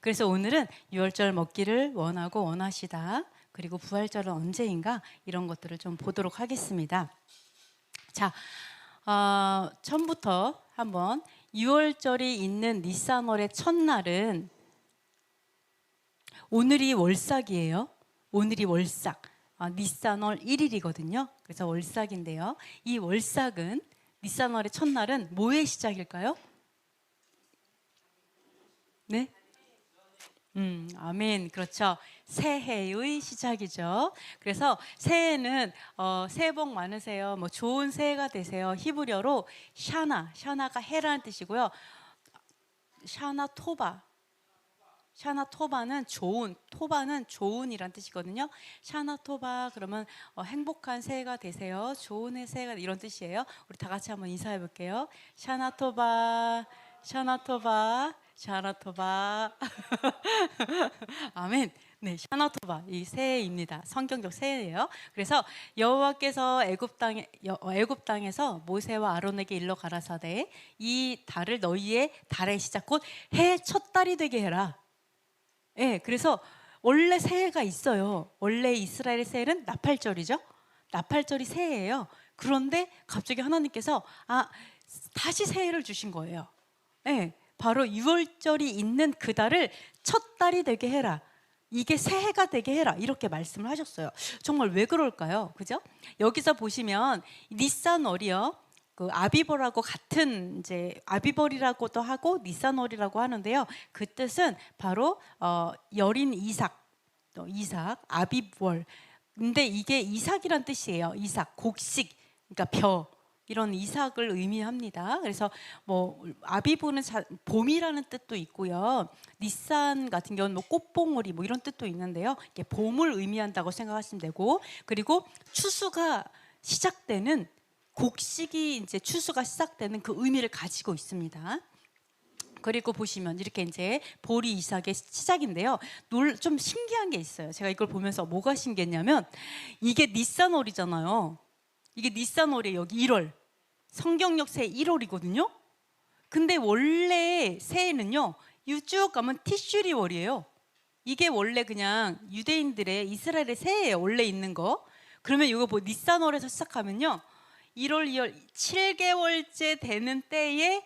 그래서 오늘은 유월절 먹기를 원하고 원하시다. 그리고 부활절은 언제인가 이런 것들을 좀 보도록 하겠습니다. 자, 처음부터 한번 유월절이 있는 니산월의 첫날은 오늘이 월삭이에요. 오늘이 월삭. 니산월 1일이거든요. 그래서 월삭인데요. 이 월삭은 니산월의 첫날은 뭐의 시작일까요? 네? 아멘. 그렇죠. 새해의 시작이죠. 그래서 새해는 새해 복 많으세요. 뭐 좋은 새해가 되세요. 히브리어로 샤나가 해라는 뜻이고요. 샤나토바는 좋은, 토바는 좋은이란 뜻이거든요. 샤나토바 그러면 행복한 새해가 되세요. 좋은 새해가 이런 뜻이에요. 우리 다 같이 한번 인사해 볼게요. 샤나토바. 아멘. 네, 샤나토바 이 새해입니다. 성경적 새해예요. 그래서 여호와께서 애굽 땅에서 모세와 아론에게 일러 가라사대 이 달을 너희의 달의 시작 곧 해 첫 달이 되게 해라. 예, 그래서 원래 새해가 있어요. 원래 이스라엘의 새해는 나팔절이죠. 나팔절이 새해예요. 그런데 갑자기 하나님께서 다시 새해를 주신 거예요. 예, 바로 유월절이 있는 그 달을 첫 달이 되게 해라. 이게 새해가 되게 해라. 이렇게 말씀을 하셨어요. 정말 왜 그럴까요? 그죠? 여기서 보시면 니산월이요. 그 아비벌하고 같은 이제 아비벌이라고도 하고 니산월이라고 하는데요. 그 뜻은 바로 여린 이삭, 아비벌. 근데 이게 이삭이란 뜻이에요. 이삭, 곡식, 그러니까 벼. 이런 이삭을 의미합니다. 그래서 뭐 아비브는 봄이라는 뜻도 있고요. 니산 같은 경우는 뭐 꽃봉오리 뭐 이런 뜻도 있는데요. 이게 봄을 의미한다고 생각하시면 되고, 그리고 추수가 시작되는 곡식이 이제 추수가 시작되는 그 의미를 가지고 있습니다. 그리고 보시면 이렇게 이제 보리 이삭의 시작인데요. 좀 신기한 게 있어요. 제가 이걸 보면서 뭐가 신기했냐면 이게 니산월이잖아요. 이게 니산월이에요. 여기 1월. 성경역 새해 1월이거든요. 근데 원래 새해는요. 쭉 가면 티슈리월이에요. 이게 원래 그냥 유대인들의 이스라엘의 새해예요. 원래 있는 거. 그러면 이거 뭐 니산월에서 시작하면요. 1월, 2월 7개월째 되는 때에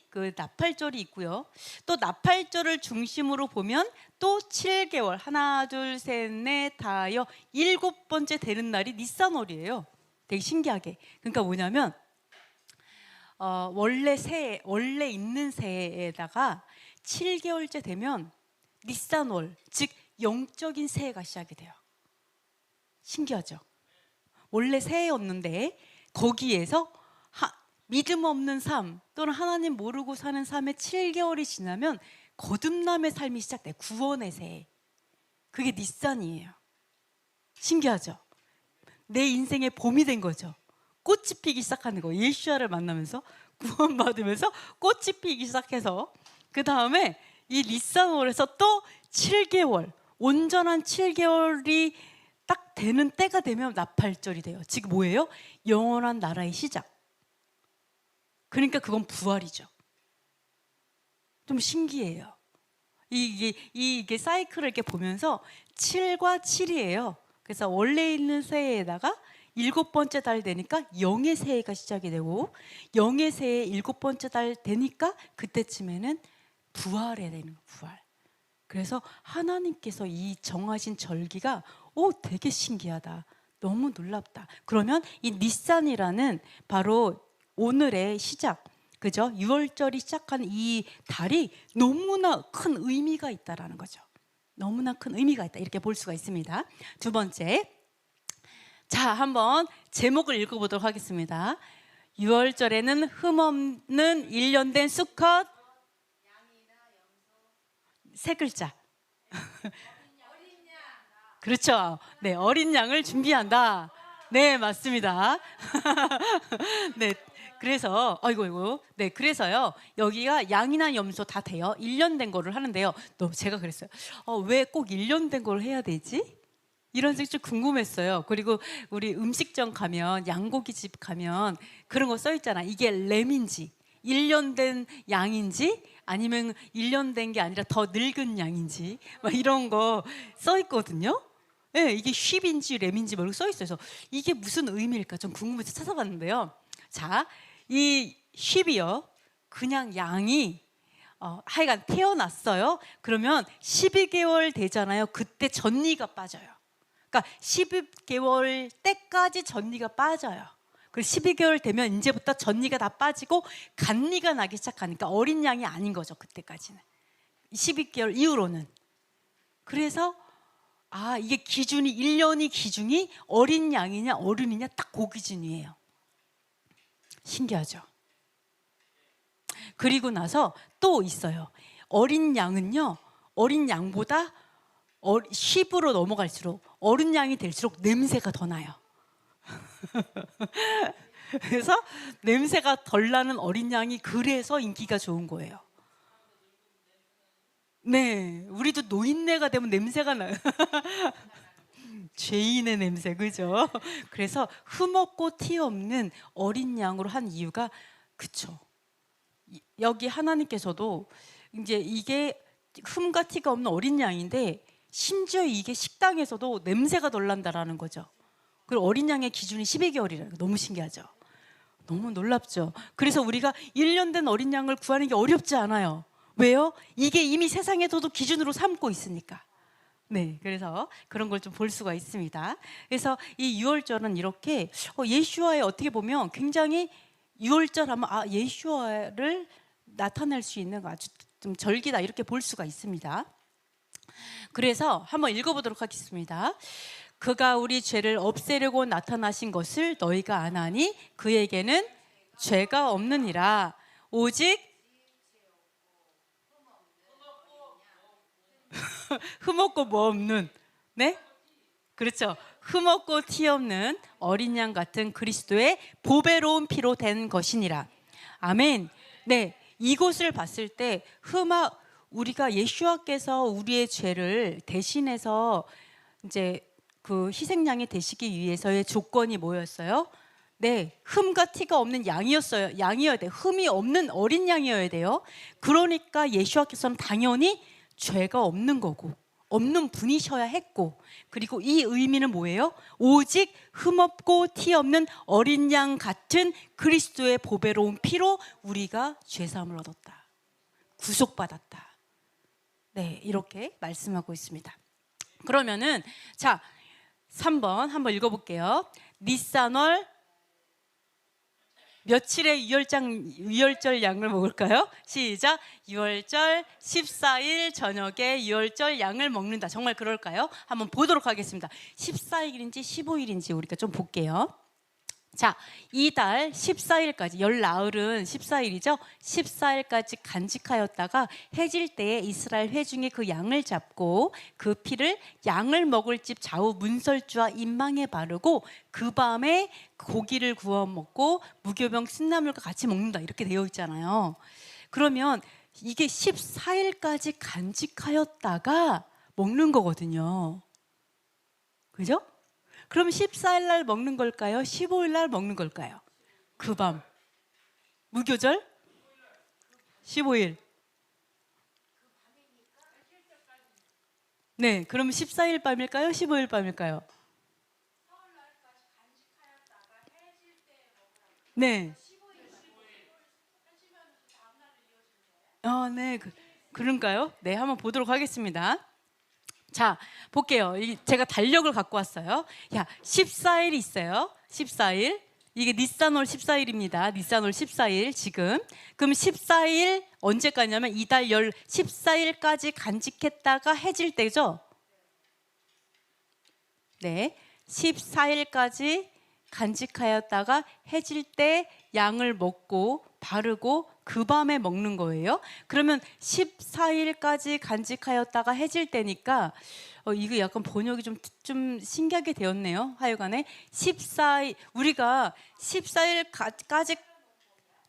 그 나팔절이 있고요. 또 나팔절을 중심으로 보면 또 7개월 하나 둘 셋 넷 다여 7번째 되는 날이 니산월이에요. 되게 신기하게. 그러니까 뭐냐면 원래 있는 새해에다가 7개월째 되면 니산월, 즉 영적인 새해가 시작이 돼요. 신기하죠? 원래 새해였는데 거기에서 믿음 없는 삶 또는 하나님 모르고 사는 삶의 7개월이 지나면 거듭남의 삶이 시작돼요. 구원의 새해. 그게 니산이에요. 신기하죠? 내 인생의 봄이 된 거죠. 꽃이 피기 시작하는 거예요. 예수야를 만나면서 구원받으면서 꽃이 피기 시작해서 그 다음에 이 니산월에서 또 7개월 온전한 7개월이 딱 되는 때가 되면 나팔절이 돼요. 지금 뭐예요? 영원한 나라의 시작. 그러니까 그건 부활이죠. 좀 신기해요. 이게 사이클을 이렇게 보면서 7과 7이에요. 그래서 원래 있는 새해에다가 7번째 달 되니까 영의 새해가 시작이 되고 영의 새해 7번째 달 되니까 그때쯤에는 부활해야 되는 거예요. 부활. 그래서 하나님께서 이 정하신 절기가 되게 신기하다. 너무 놀랍다. 그러면 이 니산이라는 바로 오늘의 시작, 그죠? 6월절이 시작한 이 달이 너무나 큰 의미가 있다라는 거죠. 너무나 큰 의미가 있다. 이렇게 볼 수가 있습니다. 두 번째. 자, 한번 제목을 읽어보도록 하겠습니다. 6월절에는 흠없는 1년 된 수컷 세 글자. 그렇죠. 네, 어린 양을 준비한다. 네, 맞습니다. 네. 그래서 네, 그래서요. 여기가 양이나 염소 다 돼요. 1년 된 거를 하는데요. 제가 그랬어요. 왜 꼭 1년 된 걸 해야 되지? 이런 생각 좀 궁금했어요. 그리고 우리 음식점 가면 양고기 집 가면 그런 거 써 있잖아. 이게 램인지 1년 된 양인지 아니면 1년 된 게 아니라 더 늙은 양인지 막 이런 거 써 있거든요. 네, 이게 쉽인지 램인지 모르고 써 있어요. 그래서 이게 무슨 의미일까 좀 궁금해서 찾아봤는데요. 자, 이 쉽이요. 그냥 양이 하여간 태어났어요. 그러면 12개월 되잖아요. 그때 전니가 빠져요. 그러니까 12개월 때까지 전니가 빠져요. 그리고 12개월 되면 이제부터 전니가 다 빠지고 간니가 나기 시작하니까 어린 양이 아닌 거죠. 그때까지는 12개월 이후로는. 그래서 이게 기준이 1년이 기준이 어린 양이냐 어른이냐 딱 그 기준이에요. 신기하죠? 그리고 나서 또 있어요. 어린 양은요, 어린 양보다 10으로 넘어갈수록 어른 양이 될수록 냄새가 더 나요. 그래서 냄새가 덜 나는 어린 양이 그래서 인기가 좋은 거예요. 네, 우리도 노인네가 되면 냄새가 나요. 죄인의 냄새, 그죠? 그래서 흠없고 티 없는 어린 양으로 한 이유가 그쵸. 여기 하나님께서도 이제 이게 흠과 티가 없는 어린 양인데 심지어 이게 식당에서도 냄새가 덜 난다라는 거죠. 그리고 어린 양의 기준이 12개월이라는 거 너무 신기하죠. 너무 놀랍죠. 그래서 우리가 1년 된 어린 양을 구하는 게 어렵지 않아요. 왜요? 이게 이미 세상에서도 기준으로 삼고 있으니까. 네, 그래서 그런 걸 좀 볼 수가 있습니다. 그래서 이 유월절은 이렇게 예수와의 어떻게 보면 굉장히 유월절 하면 예수와를 나타낼 수 있는 아주 좀 절기다 이렇게 볼 수가 있습니다. 그래서 한번 읽어보도록 하겠습니다. 그가 우리 죄를 없애려고 나타나신 것을 너희가 아나니 그에게는 죄가 없느니라. 오직 흠없고 뭐 없는, 네? 그렇죠. 흠없고 티 없는 어린 양 같은 그리스도의 보배로운 피로 된 것이니라. 아멘. 네, 이곳을 봤을 때 우리가 예수와께서 우리의 죄를 대신해서 이제 그 희생양이 되시기 위해서의 조건이 뭐였어요? 네, 흠과 티가 없는 양이었어요. 양이어야 돼요. 흠이 없는 어린 양이어야 돼요. 그러니까 예수와께서는 당연히 죄가 없는 거고 없는 분이셔야 했고, 그리고 이 의미는 뭐예요? 오직 흠없고 티 없는 어린 양 같은 그리스도의 보배로운 피로 우리가 죄사함을 얻었다, 구속받았다. 네, 이렇게 말씀하고 있습니다. 그러면은 자 3번 한번 읽어볼게요. 니산월 며칠의 유월절 양을 먹을까요? 시작. 유월절 14일 저녁에 유월절 양을 먹는다. 정말 그럴까요? 한번 보도록 하겠습니다. 14일인지 15일인지 우리가 좀 볼게요. 자, 이달 14일까지, 열 나흘은 14일이죠. 14일까지 간직하였다가 해질 때에 이스라엘 회중이 그 양을 잡고 그 피를 양을 먹을 집 좌우 문설주와 인망에 바르고 그 밤에 고기를 구워 먹고 무교병 신나물과 같이 먹는다 이렇게 되어 있잖아요. 그러면 이게 14일까지 간직하였다가 먹는 거거든요. 그죠? 그럼 14일 날 먹는 걸까요? 15일 날 먹는 걸까요? 그 밤. 무교절? 15일. 네, 그럼 14일 밤일까요? 15일 밤일까요? 네. 네. 그런가요? 네, 한번 보도록 하겠습니다. 자, 볼게요. 제가 달력을 갖고 왔어요. 14일 있어요. 14일. 이게 니산월 14일입니다. 니산월 14일 지금. 그럼 14일 언제까지냐면 이달 14일까지 간직했다가 해질 때죠. 네, 14일까지 간직하였다가 해질 때 양을 먹고 바르고 그 밤에 먹는 거예요. 그러면 14일까지 간직하였다가 해질 때니까 이거 약간 번역이 좀 신기하게 되었네요. 하여간에 14일 우리가 14일까지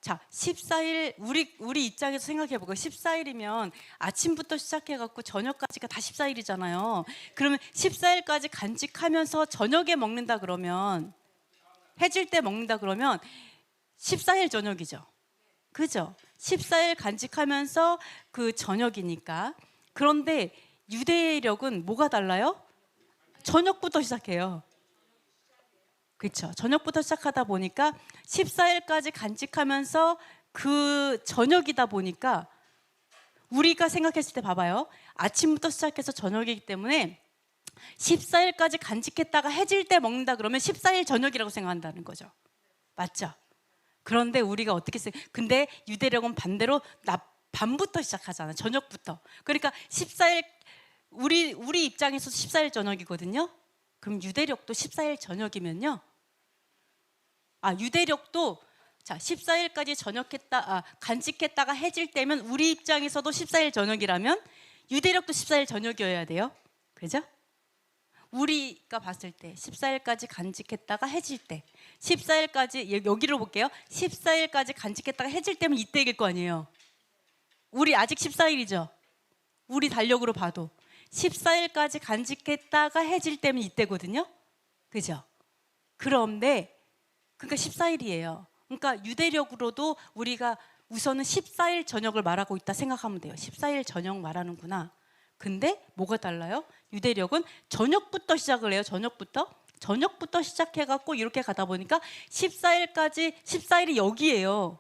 자 14일 우리 입장에서 생각해 보고 14일이면 아침부터 시작해 갖고 저녁까지가 다 14일이잖아요. 그러면 14일까지 간직하면서 저녁에 먹는다 그러면 해질 때 먹는다 그러면 14일 저녁이죠. 그죠? 14일 간직하면서 그 저녁이니까. 그런데 유대력은 뭐가 달라요? 저녁부터 시작해요. 그렇죠. 저녁부터 시작하다 보니까 14일까지 간직하면서 그 저녁이다 보니까 우리가 생각했을 때 봐봐요. 아침부터 시작해서 저녁이기 때문에 14일까지 간직했다가 해질 때 먹는다 그러면 14일 저녁이라고 생각한다는 거죠. 맞죠? 그런데 우리가 어떻게 근데 유대력은 반대로 밤부터 시작하잖아. 저녁부터. 그러니까 14일 우리 입장에서 14일 저녁이거든요. 그럼 유대력도 14일 저녁이면요. 유대력도 자 14일까지 간직했다가 해질 때면 우리 입장에서도 14일 저녁이라면 유대력도 14일 저녁이어야 돼요. 그죠? 우리가 봤을 때 14일까지 간직했다가 해질 때 14일까지 여기로 볼게요. 14일까지 간직했다가 해질 때면 이때일 거 아니에요. 우리 아직 14일이죠. 우리 달력으로 봐도 14일까지 간직했다가 해질 때면 이때거든요. 그죠? 그런데 그러니까 14일이에요. 그러니까 유대력으로도 우리가 우선은 14일 저녁을 말하고 있다 생각하면 돼요. 14일 저녁 말하는구나. 근데 뭐가 달라요? 유대력은 저녁부터 시작을 해요. 저녁부터 시작해갖고 이렇게 가다 보니까 14일이 여기예요.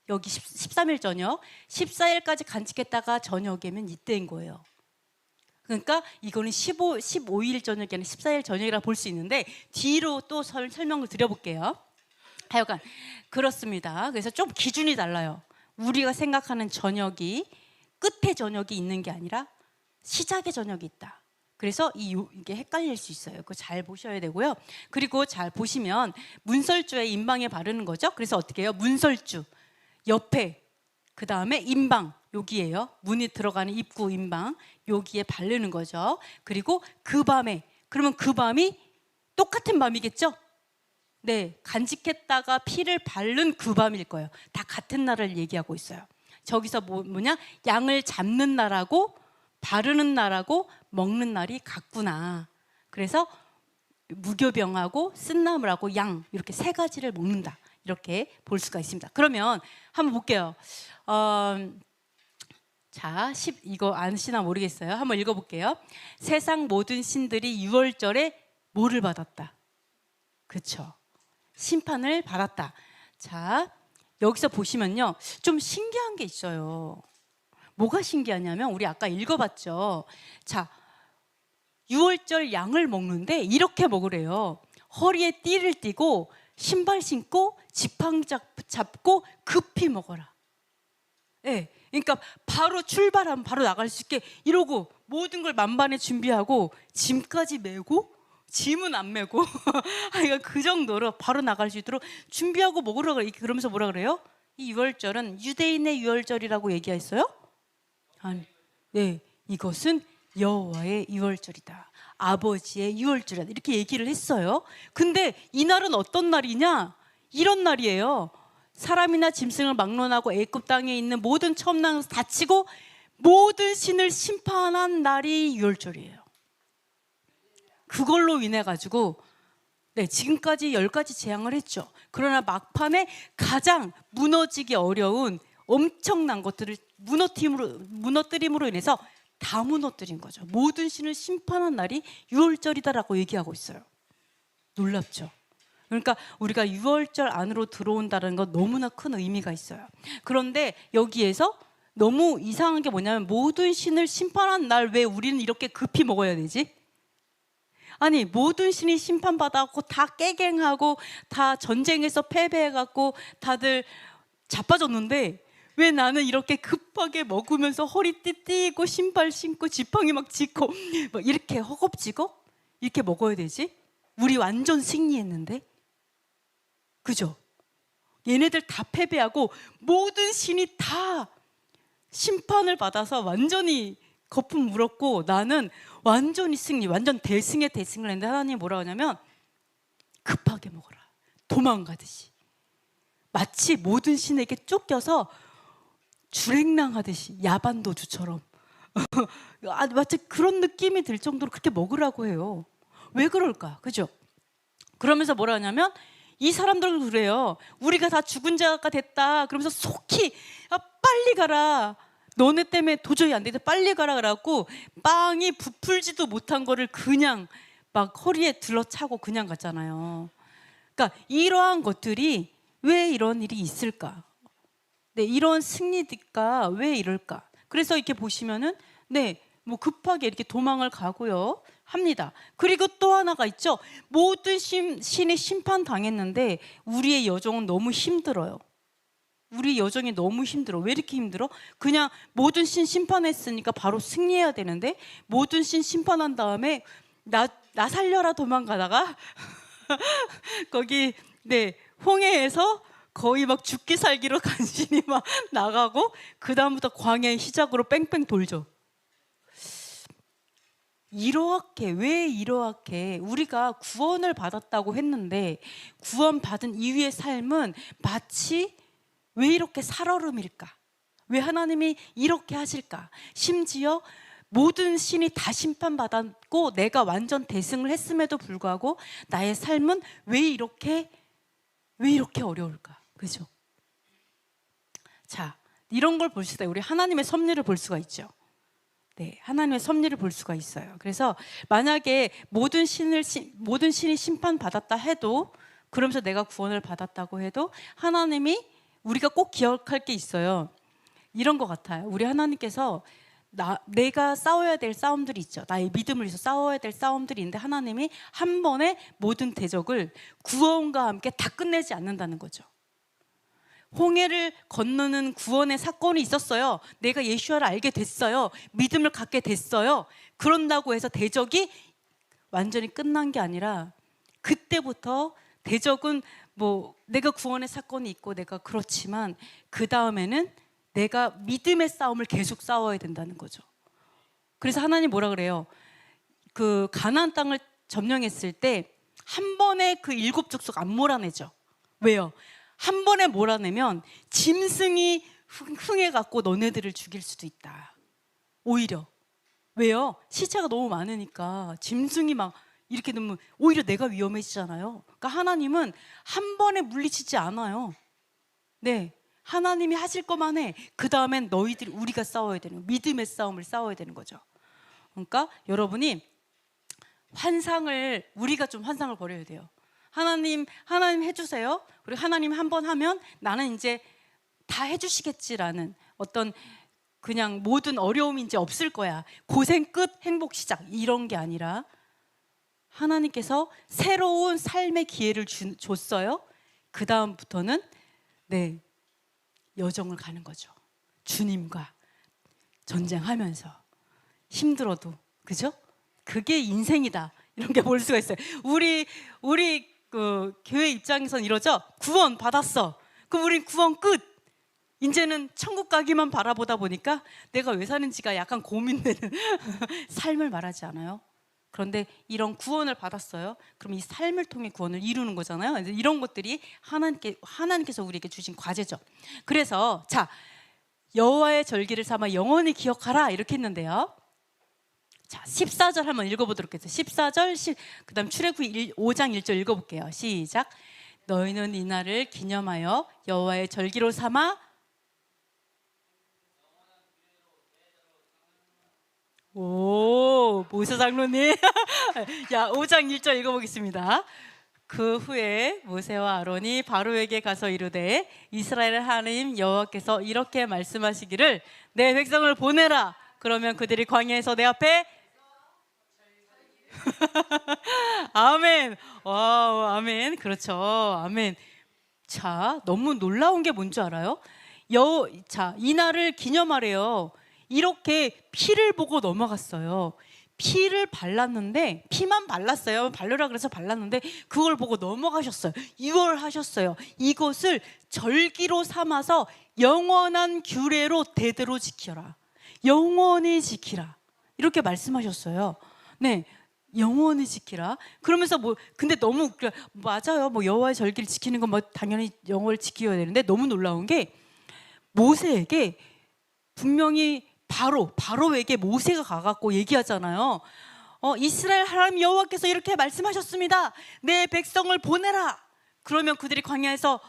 여기 13일 저녁 14일까지 간직했다가 저녁이면 이때인 거예요. 그러니까 이거는 15일 저녁이 아니라 14일 저녁이라 볼 수 있는데 뒤로 또 설명을 드려볼게요. 하여간 그렇습니다. 그래서 좀 기준이 달라요. 우리가 생각하는 저녁이 끝에 저녁이 있는 게 아니라 시작의 저녁이 있다. 그래서 이게 헷갈릴 수 있어요. 그거 잘 보셔야 되고요. 그리고 잘 보시면 문설주에 임방에 바르는 거죠. 그래서 어떻게 해요? 문설주 옆에 그 다음에 임방 여기에요. 문이 들어가는 입구 임방 여기에 바르는 거죠. 그리고 그 밤에 그러면 그 밤이 똑같은 밤이겠죠? 네, 간직했다가 피를 바른 그 밤일 거예요. 다 같은 날을 얘기하고 있어요. 저기서 뭐냐? 양을 잡는 날하고 바르는 날하고 먹는 날이 같구나. 그래서 무교병하고 쓴나물하고 양 이렇게 세 가지를 먹는다. 이렇게 볼 수가 있습니다. 그러면 한번 볼게요. 자, 이거 아시나 모르겠어요. 한번 읽어볼게요. 세상 모든 신들이 유월절에 뭐를 받았다? 그렇죠. 심판을 받았다. 자, 여기서 보시면요. 좀 신기한 게 있어요. 뭐가 신기하냐면 우리 아까 읽어봤죠. 자, 유월절 양을 먹는데 이렇게 먹으래요. 허리에 띠를 띠고 신발 신고 지팡이 잡고 급히 먹어라. 네, 그러니까 바로 출발하면 바로 나갈 수 있게 이러고 모든 걸 만반에 준비하고 짐까지 메고 짐은 안 메고 그러니까 그 정도로 바로 나갈 수 있도록 준비하고 먹으라 그래. 그러면서 뭐라 그래요? 이 유월절은 유대인의 유월절이라고 얘기했어요? 아니, 네, 이것은 여호와의 유월절이다. 아버지의 유월절이다. 이렇게 얘기를 했어요. 근데 이날은 어떤 날이냐? 이런 날이에요. 사람이나 짐승을 막론하고 애굽 땅에 있는 모든 첨랑을 다치고 모든 신을 심판한 날이 유월절이에요. 그걸로 인해 가지고 네, 지금까지 10가지 재앙을 했죠. 그러나 막판에 가장 무너지기 어려운 엄청난 것들을 무너뜨림으로 인해서 다 무너뜨린 거죠. 모든 신을 심판한 날이 유월절이다라고 얘기하고 있어요. 놀랍죠? 그러니까 우리가 유월절 안으로 들어온다는 건 너무나 큰 의미가 있어요. 그런데 여기에서 너무 이상한 게 뭐냐면 모든 신을 심판한 날 왜 우리는 이렇게 급히 먹어야 되지? 아니 모든 신이 심판받았고 다 깨갱하고 다 전쟁에서 패배해갖고 다들 자빠졌는데 왜 나는 이렇게 급하게 먹으면서 허리띠 띠고 신발 신고 지팡이 막 짚고 막 이렇게 허겁지겁 이렇게 먹어야 되지? 우리 완전 승리했는데 그죠? 얘네들 다 패배하고 모든 신이 다 심판을 받아서 완전히 거품 물었고 나는 완전히 승리, 완전 대승의 대승을 했는데 하나님이 뭐라 하냐면 급하게 먹어라. 도망가듯이. 마치 모든 신에게 쫓겨서 주랭랑하듯이 야반도주처럼 마치 그런 느낌이 들 정도로 그렇게 먹으라고 해요. 왜 그럴까? 그죠? 그러면서 뭐라 하냐면 이 사람들은 그래요. 우리가 다 죽은 자가 됐다 그러면서 속히 빨리 가라, 너네 때문에 도저히 안 되겠다, 빨리 가라 그래갖고 빵이 부풀지도 못한 거를 그냥 막 허리에 들러차고 그냥 갔잖아요. 그러니까 이러한 것들이 왜 이런 일이 있을까? 네, 이런 승리가 왜 이럴까? 그래서 이렇게 보시면은 뭐 급하게 이렇게 도망을 가고요 합니다. 그리고 또 하나가 있죠. 모든 신이 심판당했는데 우리의 여정은 너무 힘들어요. 우리 여정이 너무 힘들어. 왜 이렇게 힘들어? 그냥 모든 신 심판했으니까 바로 승리해야 되는데 모든 신 심판한 다음에 나 살려라 도망가다가 거기 홍해에서 거의 막 죽기 살기로 간신히 막 나가고 그 다음부터 광야의 시작으로 뺑뺑 돌죠. 왜 이렇게 우리가 구원을 받았다고 했는데 구원받은 이후의 삶은 마치 왜 이렇게 살얼음일까? 왜 하나님이 이렇게 하실까? 심지어 모든 신이 다 심판받았고 내가 완전 대승을 했음에도 불구하고 나의 삶은 왜 이렇게 어려울까? 그죠? 자, 이런 걸 볼 때 우리 하나님의 섭리를 볼 수가 있죠. 네, 하나님의 섭리를 볼 수가 있어요. 그래서 만약에 모든 신이 심판받았다 해도, 그러면서 내가 구원을 받았다고 해도 하나님이 우리가 꼭 기억할 게 있어요. 이런 것 같아요. 우리 하나님께서 내가 싸워야 될 싸움들이 있죠. 나의 믿음을 위해서 싸워야 될 싸움들이 있는데 하나님이 한 번에 모든 대적을 구원과 함께 다 끝내지 않는다는 거죠. 홍해를 건너는 구원의 사건이 있었어요. 내가 예수를 알게 됐어요. 믿음을 갖게 됐어요. 그런다고 해서 대적이 완전히 끝난 게 아니라 그때부터 대적은 뭐 내가 구원의 사건이 있고 내가 그렇지만 그 다음에는 내가 믿음의 싸움을 계속 싸워야 된다는 거죠. 그래서 하나님 뭐라 그래요? 그 가나안 땅을 점령했을 때 한 번에 그 7족속 안 몰아내죠. 왜요? 한 번에 몰아내면 짐승이 흥해갖고 너네들을 죽일 수도 있다. 오히려. 왜요? 시체가 너무 많으니까 짐승이 막 이렇게 되면 오히려 내가 위험해지잖아요. 그러니까 하나님은 한 번에 물리치지 않아요. 네, 하나님이 하실 것만 해. 그 다음엔 우리가 싸워야 되는 거예요. 믿음의 싸움을 싸워야 되는 거죠. 그러니까 여러분이 우리가 좀 환상을 버려야 돼요. 하나님 해주세요. 그리고 하나님 한 번 하면 나는 이제 다 해주시겠지라는 어떤 그냥 모든 어려움이 이제 없을 거야. 고생 끝 행복 시작 이런 게 아니라 하나님께서 새로운 삶의 기회를 줬어요. 그 다음부터는 여정을 가는 거죠. 주님과 전쟁하면서 힘들어도, 그죠? 그게 인생이다. 이런 게 볼 수가 있어요. 우리 그 교회 입장에선 이러죠. 구원 받았어. 그럼 우린 구원 끝. 이제는 천국 가기만 바라보다 보니까 내가 왜 사는지가 약간 고민되는 삶을 말하지 않아요? 그런데 이런 구원을 받았어요. 그럼 이 삶을 통해 구원을 이루는 거잖아요. 이런 것들이 하나님께서 우리에게 주신 과제죠. 그래서 자, 여호와의 절기를 삼아 영원히 기억하라 이렇게 했는데요. 자, 14절 한번 읽어보도록 하겠습니다. 14절, 그 다음 출애굽기 5장 1절 읽어볼게요. 시작. 너희는 이 날을 기념하여 여호와의 절기로 삼아 모세 장로님 야, 5장 1절 읽어보겠습니다. 그 후에 모세와 아론이 바로에게 가서 이르되 이스라엘 하나님 여호와께서 이렇게 말씀하시기를 내 백성을 보내라. 그러면 그들이 광야에서 내 앞에 아멘. 와우, 아멘. 그렇죠. 아멘. 자, 너무 놀라운 게 뭔지 알아요? 자, 이 날을 기념하래요. 이렇게 피를 보고 넘어갔어요. 피를 발랐는데, 피만 발랐어요. 바르라 그래서 발랐는데 그걸 보고 넘어가셨어요. 이걸 하셨어요. 이것을 절기로 삼아서 영원한 규례로 대대로 지켜라. 영원히 지키라. 이렇게 말씀하셨어요. 네, 영원히 지키라. 그러면서 근데 너무 웃겨. 맞아요. 여호와의 절기를 지키는 건 당연히 영원히 지켜야 되는데 너무 놀라운 게 모세에게 분명히 바로에게 모세가 가갖고 얘기하잖아요. 이스라엘 하나님 여호와께서 이렇게 말씀하셨습니다. 내 백성을 보내라. 그러면 그들이 광야에서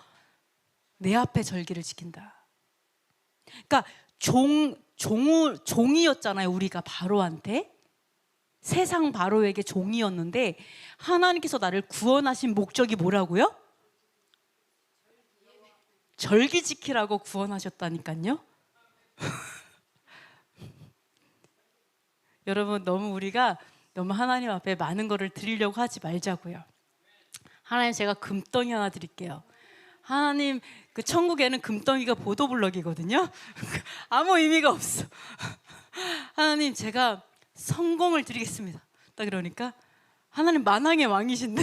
내 앞에 절기를 지킨다. 그러니까 종이었잖아요. 우리가 바로한테. 세상 바로에게 종이었는데 하나님께서 나를 구원하신 목적이 뭐라고요? 절기 지키라고 구원하셨다니까요. 여러분, 우리가 너무 하나님 앞에 많은 거를 드리려고 하지 말자고요. 하나님, 제가 금덩이 하나 드릴게요. 하나님, 그 천국에는 금덩이가 보도블럭이거든요. 아무 의미가 없어. 하나님, 제가 성공을 드리겠습니다. 딱 그러니까 하나님 만왕의 왕이신데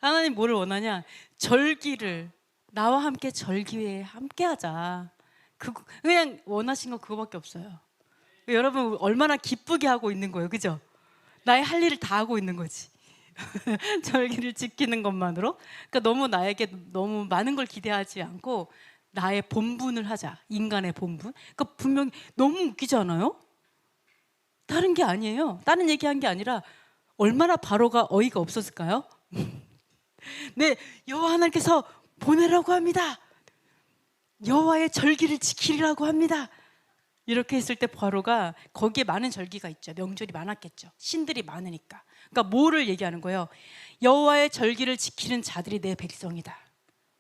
하나님 뭐를 원하냐? 절기를, 나와 함께 절기에 함께 하자. 그냥 원하신 거 그거밖에 없어요. 여러분, 얼마나 기쁘게 하고 있는 거예요, 그죠? 나의 할 일을 다 하고 있는 거지. 절기를 지키는 것만으로. 그러니까 너무 나에게 너무 많은 걸 기대하지 않고 나의 본분을 하자. 인간의 본분. 그러니까 분명히 너무 웃기지 않아요? 다른 게 아니에요. 다른 얘기한 게 아니라 얼마나 바로가 어이가 없었을까요? 네, 여호와 하나님께서 보내라고 합니다. 여호와의 절기를 지키라고 합니다. 이렇게 했을 때 바로가, 거기에 많은 절기가 있죠. 명절이 많았겠죠. 신들이 많으니까. 그러니까 뭐를 얘기하는 거예요? 여호와의 절기를 지키는 자들이 내 백성이다.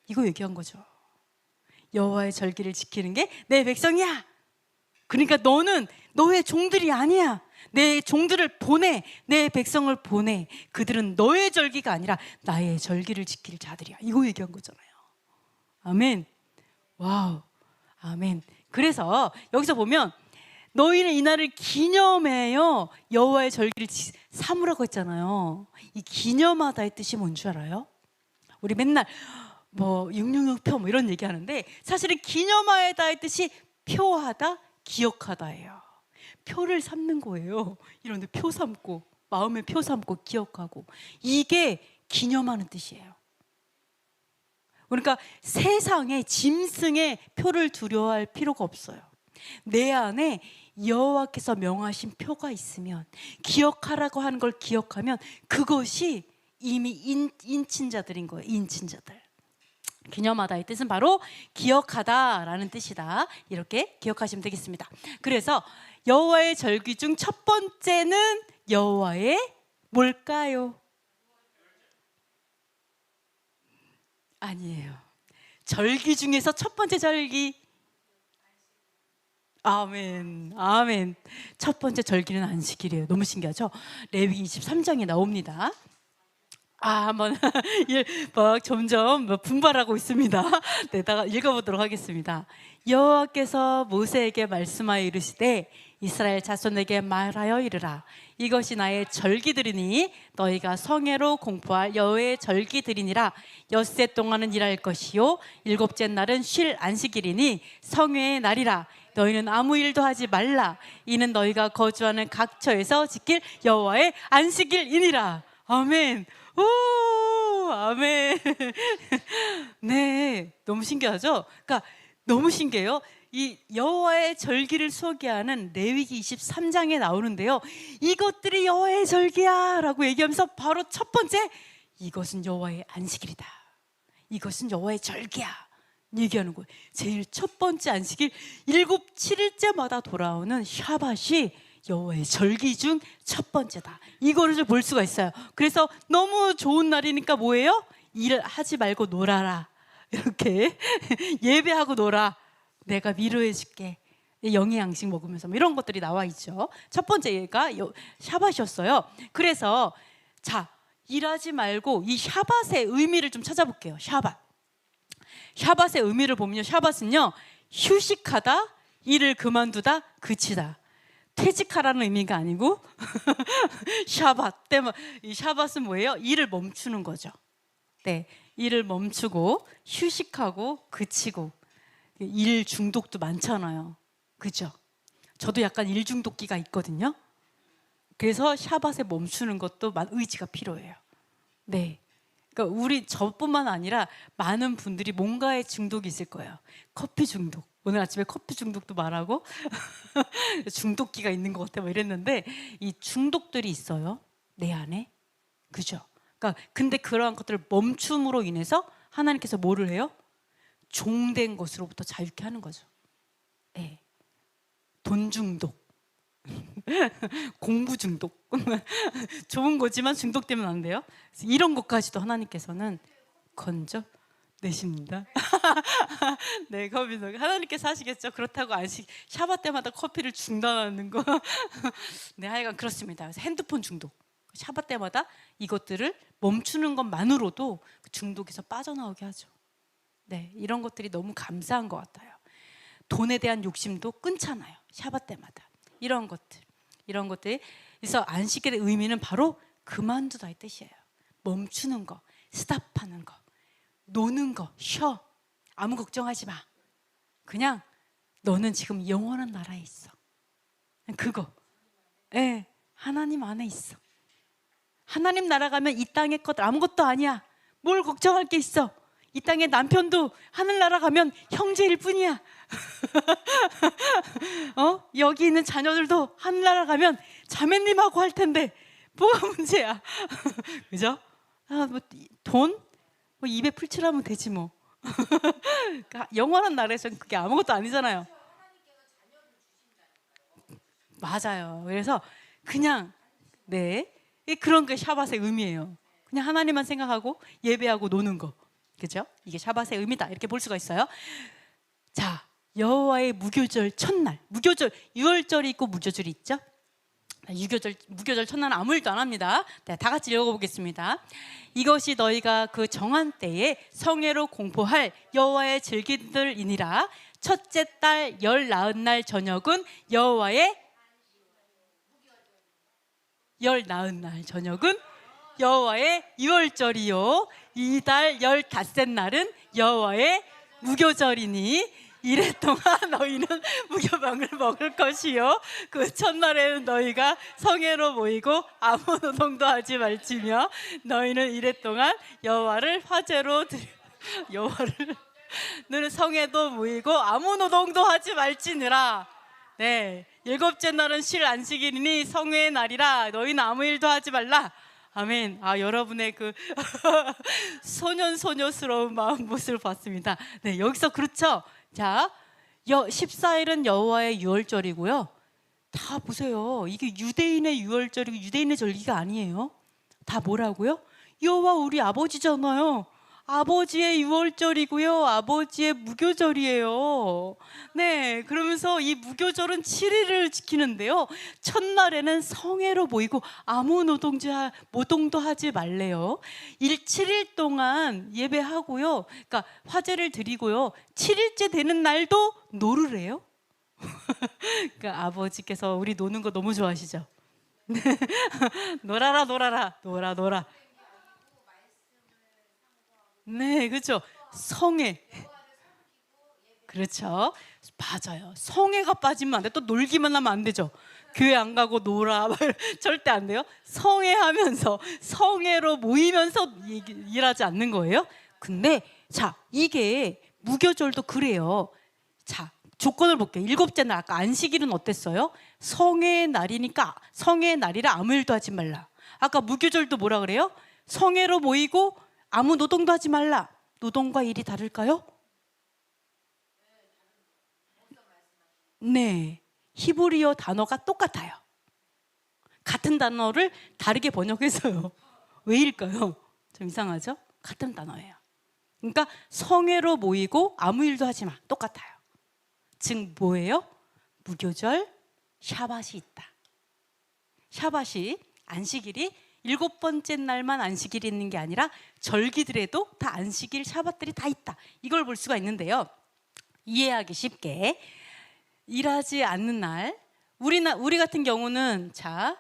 이거 얘기한 거죠. 여호와의 절기를 지키는 게 내 백성이야. 그러니까 너는 너의 종들이 아니야. 내 종들을 보내, 내 백성을 보내. 그들은 너의 절기가 아니라 나의 절기를 지킬 자들이야. 이거 얘기한 거잖아요. 아멘. 와우. 아멘. 그래서 여기서 보면 너희는 이날을 기념하여 여호와의 절기를 삼으라고 했잖아요. 이 기념하다의 뜻이 뭔 줄 알아요? 우리 맨날 뭐 666표 뭐 이런 얘기하는데 사실은 기념하다의 뜻이 표하다, 기억하다예요. 표를 삼는 거예요. 이런데 표 삼고, 마음에 표 삼고 기억하고, 이게 기념하는 뜻이에요. 그러니까 세상에 짐승의 표를 두려워할 필요가 없어요. 내 안에 여호와께서 명하신 표가 있으면, 기억하라고 하는 걸 기억하면 그것이 이미 인친자들인 거예요. 인친자들. 기념하다의 뜻은 바로 기억하다라는 뜻이다. 이렇게 기억하시면 되겠습니다. 그래서 여호와의 절기 중 첫 번째는 여호와의 뭘까요? 아니에요. 절기 중에서 첫 번째 절기. 아멘. 아멘. 첫 번째 절기는 안식일이에요. 너무 신기하죠? 레위기 23장에 나옵니다. 한번 막 점점 분발하고 있습니다. 네, 다 읽어보도록 하겠습니다. 여호와께서 모세에게 말씀하여 이르시되 이스라엘 자손에게 말하여 이르라. 이것이 나의 절기들이니 너희가 성회로 공포할 여호와의 절기들이니라. 엿새 동안은 일할 것이요 일곱째 날은 쉴 안식일이니 성회의 날이라. 너희는 아무 일도 하지 말라. 이는 너희가 거주하는 각처에서 지킬 여호와의 안식일이니라. 아멘. 오, 아멘. 네, 너무 신기하죠? 그러니까 너무 신기해요. 이 여호와의 절기를 소개하는 레위기 23장에 나오는데요. 이것들이 여호와의 절기야 라고 얘기하면서 바로 첫 번째, 이것은 여호와의 안식일이다. 이것은 여호와의 절기야. 얘기하는 거예요. 제일 첫 번째 안식일, 7일째마다 돌아오는 샤밧이 여호와의 절기 중 첫 번째다. 이거를 볼 수가 있어요. 그래서 너무 좋은 날이니까 뭐예요? 일을 하지 말고 놀아라. 이렇게 예배하고 놀아. 내가 위로해 줄게. 영의 양식 먹으면서 뭐 이런 것들이 나와 있죠. 첫 번째가 샤밧이었어요. 그래서 자, 일하지 말고 이 샤밧의 의미를 좀 찾아볼게요. 샤밧의 의미를 보면요, 샤밧은요 휴식하다, 일을 그만두다, 그치다. 퇴직하라는 의미가 아니고 샤밧 때문에, 이 샤밧은 뭐예요? 일을 멈추는 거죠. 네, 일을 멈추고 휴식하고 그치고. 일 중독도 많잖아요. 그죠? 저도 약간 일 중독기가 있거든요. 그래서 샤밧에 멈추는 것도 의지가 필요해요. 네. 그러니까 저뿐만 아니라 많은 분들이 뭔가에 중독이 있을 거예요. 커피 중독. 오늘 아침에 커피 중독도 말하고 중독기가 있는 것 같아 뭐 이랬는데, 이 중독들이 있어요. 내 안에. 그죠? 그러니까 근데 그러한 것들을 멈춤으로 인해서 하나님께서 뭐를 해요? 종된 것으로부터 자유케 하는 거죠. 네. 돈 중독, 공부 중독, 좋은 거지만 중독되면 안 돼요. 이런 것까지도 하나님께서는 건져 내십니다. 네, 거기서 하나님께서 하시겠죠. 그렇다고 샤바 때마다 커피를 중단하는 거. 네, 하여간 그렇습니다. 그래서 핸드폰 중독, 샤바 때마다 이것들을 멈추는 것만으로도 그 중독에서 빠져나오게 하죠. 네, 이런 것들이 너무 감사한 것 같아요. 돈에 대한 욕심도 끊잖아요. 샤바 때마다 이런 것들이 그래서 안식일의 의미는 바로 그만두다의 뜻이에요. 멈추는 거, 스탑하는 거, 노는 거, 쉬어. 아무 걱정하지 마. 그냥 너는 지금 영원한 나라에 있어. 그거. 네, 하나님 안에 있어. 하나님 나라 가면 이 땅의 것 아무것도 아니야. 뭘 걱정할 게 있어. 이 땅의 남편도 하늘나라 가면 형제일 뿐이야. 여기 있는 자녀들도 하늘나라 가면 자매님하고 할 텐데 뭐가 문제야. 그죠? 돈? 입에 풀칠하면 되지 뭐. 영원한 나라에서는 그게 아무것도 아니잖아요. 맞아요. 그래서 그냥 네, 그런 게 샤밧의 의미예요. 그냥 하나님만 생각하고 예배하고 노는 거. 그죠? 이게 샤밧의 의미다. 이렇게 볼 수가 있어요. 자, 여호와의 무교절 첫날. 무교절 6월절이 있고 무교절이 있죠. 무교절 첫날은 아무 일도 안 합니다. 네, 다 같이 읽어보겠습니다. 이것이 너희가 그 정한 때에 성회로 공포할 여호와의 즐기들이니라. 첫째 달 19날 저녁은 여호와의 유월절이요. 이달 15날은 여호와의 무교절이니 이래 동안 너희는 무교병을 먹을 것이요. 그 첫날에는 너희가 성회로 모이고 아무 노동도 하지 말지며 너희는 이래 동안 여호와를 화제로 너는 성회도 모이고 아무 노동도 하지 말지니라. 네, 7째 날은 실 안식일이니 성회의 날이라 너희는 아무 일도 하지 말라. 아멘. 여러분의 그 소년스러운 마음 모습을 봤습니다. 네, 여기서 그렇죠. 자, 14일은 여호와의 유월절이고요. 다 보세요. 이게 유대인의 유월절이고 유대인의 절기가 아니에요. 다 뭐라고요? 여호와 우리 아버지잖아요. 아버지의 유월절이고요. 아버지의 무교절이에요. 네, 그러면서 이 무교절은 7일을 지키는데요. 첫날에는 성회로 모이고 아무 노동도 하지 말래요. 7일 동안 예배하고요. 그러니까 화제를 드리고요. 7일째 되는 날도 노르래요. 그러니까 아버지께서 우리 노는 거 너무 좋아하시죠? 놀아라. 네, 그렇죠. 성회. 그렇죠. 맞아요. 성회가 빠지면 안 돼. 또 놀기만 하면 안 되죠. 교회 안 가고 놀아. 절대 안 돼요. 성회하면서 성회로 모이면서 일하지 않는 거예요. 근데 자, 이게 무교절도 그래요. 자, 조건을 볼게요. 7째 날 아까 안식일은 어땠어요? 성회의 날이니까 성회의 날이라 아무 일도 하지 말라. 아까 무교절도 뭐라 그래요? 성회로 모이고 아무 노동도 하지 말라. 노동과 일이 다를까요? 네, 히브리어 단어가 똑같아요. 같은 단어를 다르게 번역했어요. 왜일까요? 좀 이상하죠? 같은 단어예요. 그러니까 성회로 모이고 아무 일도 하지 마. 똑같아요. 즉 뭐예요? 무교절, 샤밧이 있다. 샤밧이 안식일이 7번째 날만 안식일이 있는 게 아니라 절기들에도 다 안식일, 샤밧들이 다 있다. 이걸 볼 수가 있는데요. 이해하기 쉽게 일하지 않는 날, 우리 같은 경우는 자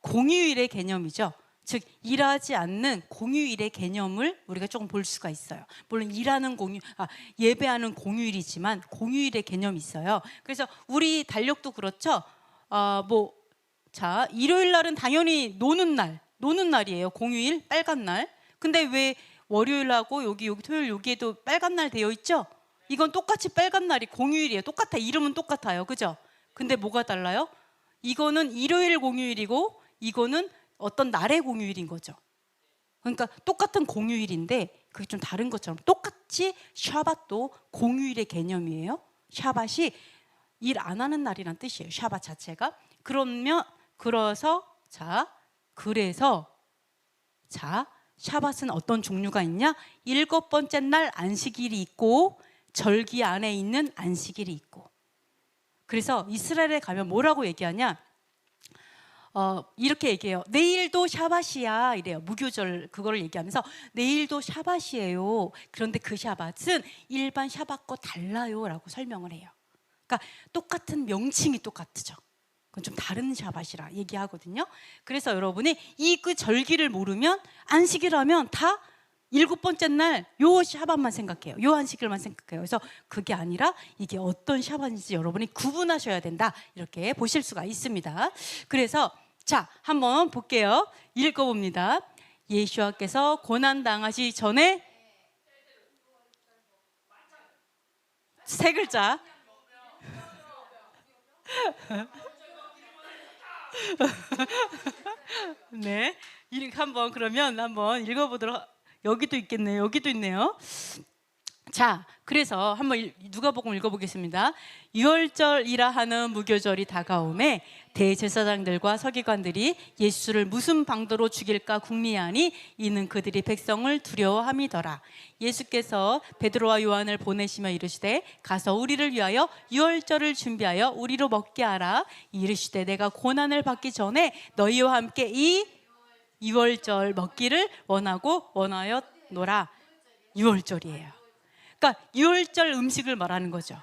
공휴일의 개념이죠. 즉 일하지 않는 공휴일의 개념을 우리가 조금 볼 수가 있어요. 물론 예배하는 공휴일이지만 공휴일의 개념이 있어요. 그래서 우리 달력도 그렇죠. 자 일요일 날은 당연히 노는 날이에요. 공휴일, 빨간 날. 근데 왜 월요일하고 여기 토요일 여기에도 빨간 날 되어 있죠? 이건 똑같이 빨간 날이 공휴일이에요. 똑같아. 이름은 똑같아요. 그죠? 근데 뭐가 달라요? 이거는 일요일 공휴일이고 이거는 어떤 날의 공휴일인 거죠. 그러니까 똑같은 공휴일인데 그게 좀 다른 것처럼 똑같이 샤밧도 공휴일의 개념이에요. 샤밧이 일 안 하는 날이란 뜻이에요. 샤밧 자체가. 그래서 샤밧은 어떤 종류가 있냐? 7번째 날 안식일이 있고 절기 안에 있는 안식일이 있고. 그래서 이스라엘에 가면 뭐라고 얘기하냐? 이렇게 얘기해요. 내일도 샤밧이야 이래요. 무교절 그거를 얘기하면서 내일도 샤밧이에요. 그런데 그 샤밧은 일반 샤밧과 달라요 라고 설명을 해요. 그러니까 똑같은 명칭이 똑같죠. 그건 좀 다른 샤밧이라 얘기하거든요. 그래서 여러분이 그 절기를 모르면 안식일 하면 다 7번째 날 요 샤밧만 생각해요. 요 안식일만 생각해요. 그래서 그게 아니라 이게 어떤 샤밧인지 여러분이 구분하셔야 된다. 이렇게 보실 수가 있습니다. 그래서 자, 한번 볼게요. 읽어봅니다. 예수와께서 고난당하시기 전에 세 글자 네, 그러면 한번 읽어보도록. 여기도 있겠네요. 여기도 있네요. 자, 그래서 한번 누가복음 읽어보겠습니다. 유월절이라 하는 무교절이 다가오매 대제사장들과 서기관들이 예수를 무슨 방도로 죽일까 궁리하니 이는 그들이 백성을 두려워함이더라. 예수께서 베드로와 요한을 보내시며 이르시되 가서 우리를 위하여 유월절을 준비하여 우리로 먹게 하라. 이르시되 내가 고난을 받기 전에 너희와 함께 이 유월절 먹기를 원하였노라. 유월절이에요. 그러니까 유월절 음식을 말하는 거죠.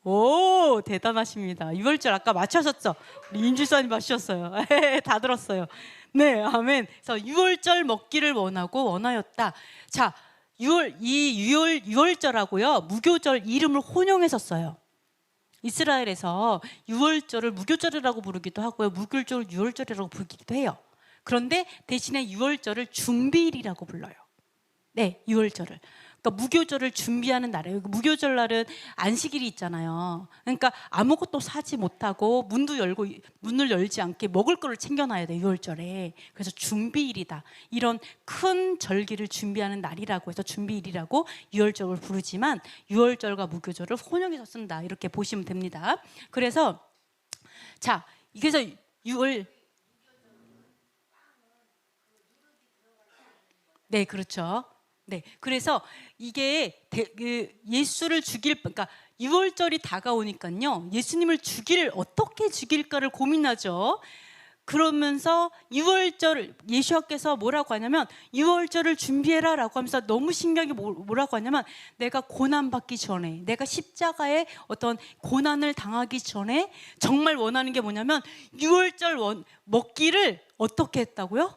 오, 대단하십니다. 유월절 아까 맞추셨죠? 우리 임주사님 맞추셨어요. 다 들었어요. 네, 아멘. 그래서 유월절 먹기를 원하였다. 자, 유월절하고요 무교절 이름을 혼용해서 써요. 이스라엘에서 유월절을 무교절이라고 부르기도 하고요, 무교절을 유월절이라고 부르기도 해요. 그런데 대신에 유월절을 준비일이라고 불러요. 네, 유월절을. 그러니까 무교절을 준비하는 날이에요. 무교절 날은 안식일이 있잖아요. 그러니까 아무것도 사지 못하고 문을 열지 않게 먹을 거를 챙겨놔야 돼요, 유월절에. 그래서 준비일이다. 이런 큰 절기를 준비하는 날이라고 해서 준비일이라고 유월절을 부르지만 유월절과 무교절을 혼용해서 쓴다. 이렇게 보시면 됩니다. 그래서 네, 그렇죠. 네, 그래서 이게 예수를 그러니까 유월절이 다가오니까요, 예수님을 어떻게 죽일까를 고민하죠. 그러면서 예수께서 뭐라고 하냐면 유월절을 준비해라 라고 하면서 너무 신기하게 뭐라고 하냐면 내가 고난받기 전에, 내가 십자가에 어떤 고난을 당하기 전에 정말 원하는 게 뭐냐면 유월절 먹기를 어떻게 했다고요?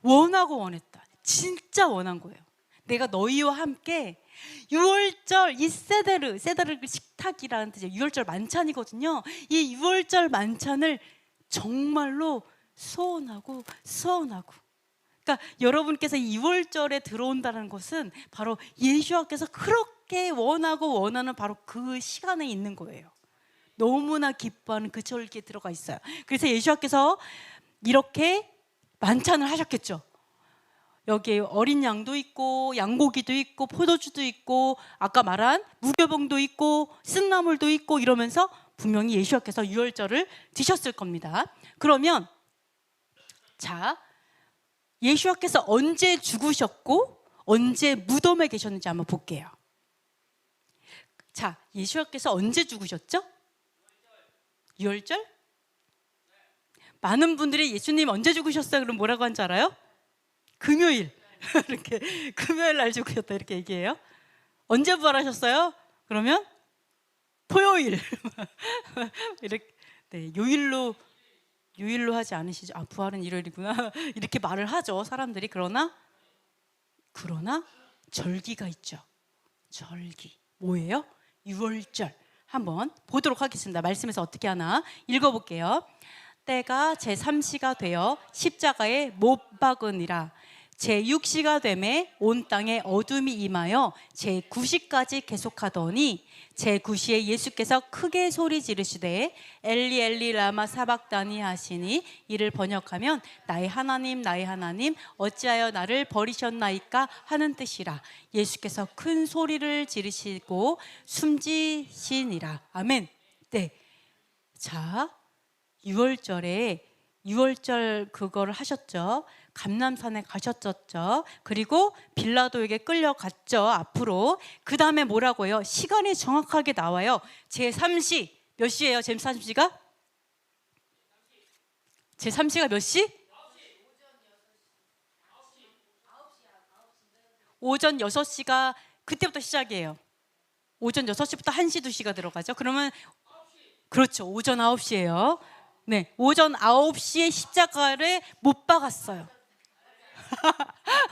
원했다. 진짜 원한 거예요. 내가 너희와 함께 유월절 이 세데르 식탁이라는 뜻이에요. 유월절 만찬이거든요. 이 유월절 만찬을 정말로 소원하고. 그러니까 여러분께서 이 유월절에 들어온다는 것은 바로 예수와께서 그렇게 원하는 바로 그 시간에 있는 거예요. 너무나 기뻐하는 그 절기에 들어가 있어요. 그래서 예수와께서 이렇게 만찬을 하셨겠죠. 여기에 어린 양도 있고 양고기도 있고 포도주도 있고 아까 말한 무교병도 있고 쓴나물도 있고 이러면서 분명히 예수께서 유월절을 드셨을 겁니다. 그러면 예수께서 언제 죽으셨고 언제 무덤에 계셨는지 한번 볼게요. 예수께서 언제 죽으셨죠? 유월절? 많은 분들이 예수님 언제 죽으셨어요? 그럼 뭐라고 한 줄 알아요? 금요일. 이렇게 금요일 날 죽으셨다 이렇게 얘기해요. 언제 부활하셨어요? 그러면 토요일. 이렇게. 네, 요일로 하지 않으시죠? 부활은 일요일이구나. 이렇게 말을 하죠, 사람들이. 그러나 절기가 있죠. 절기. 뭐예요? 유월절. 한번 보도록 하겠습니다. 말씀에서 어떻게 하나 읽어볼게요. 때가 제3시가 되어 십자가에 못 박으니라. 제6시가 되매 온 땅에 어둠이 임하여 제9시까지 계속하더니 제9시에 예수께서 크게 소리 지르시되 엘리 엘리 라마 사박다니 하시니, 이를 번역하면 나의 하나님 나의 하나님 어찌하여 나를 버리셨나이까 하는 뜻이라. 예수께서 큰 소리를 지르시고 숨지시니라. 아멘. 네. 자, 6월절 그거를 하셨죠. 감람산에 가셨었죠. 그리고 빌라도에게 끌려갔죠, 앞으로. 그 다음에 뭐라고요? 시간이 정확하게 나와요. 제3시 몇 시예요? 제3시가? 제3시가 몇 시? 오전 6시가 그때부터 시작이에요. 오전 6시부터 1시, 2시가 들어가죠. 그러면 그렇죠, 오전 9시예요. 네, 오전 9시에 십자가를 못 박았어요.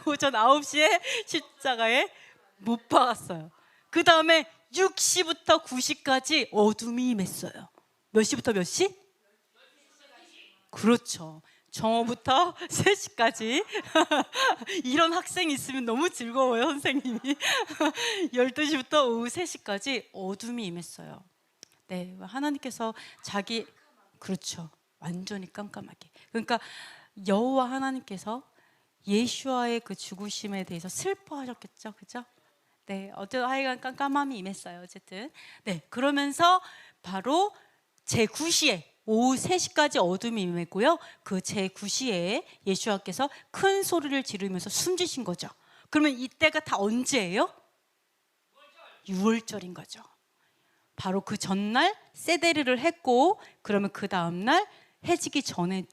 오전 9시에 십자가에 못 박았어요. 그 다음에 6시부터 9시까지 어둠이 임했어요. 몇 시부터 몇 시? 그렇죠, 정오부터 3시까지. 이런 학생이 있으면 너무 즐거워요, 선생님이. 12시부터 오후 3시까지 어둠이 임했어요. 네, 하나님께서 그렇죠, 완전히 깜깜하게. 그러니까 여호와 하나님께서 예수와의 그 죽으심에 대해서 슬퍼하셨겠죠, 그죠? 네, 어쨌든 하여간 깜깜함이 임했어요. 어쨌든 네, 그러면서 바로 제9시에 오후 3시까지 어둠이 임했고요. 그 제9시에 예수와께서 큰 소리를 지르면서 숨지신 거죠. 그러면 이때가 다 언제예요? 6월절인 거죠. 바로 그 전날 세데리를 했고, 그러면 그 다음날 해지기 전에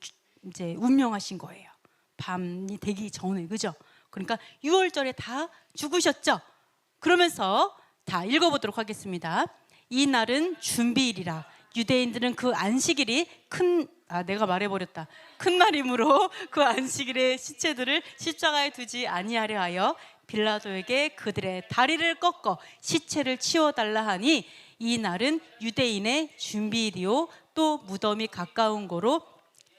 이제 운명하신 거예요. 밤이 되기 전에, 그죠? 그러니까 6월절에 다 죽으셨죠. 그러면서 다 읽어보도록 하겠습니다. 이 날은 준비일이라. 유대인들은 그 안식일이 내가 말해버렸다. 큰 날이므로 그 안식일에 시체들을 십자가에 두지 아니하려 하여 빌라도에게 그들의 다리를 꺾어 시체를 치워달라 하니, 이 날은 유대인의 준비일이요 또 무덤이 가까운 고로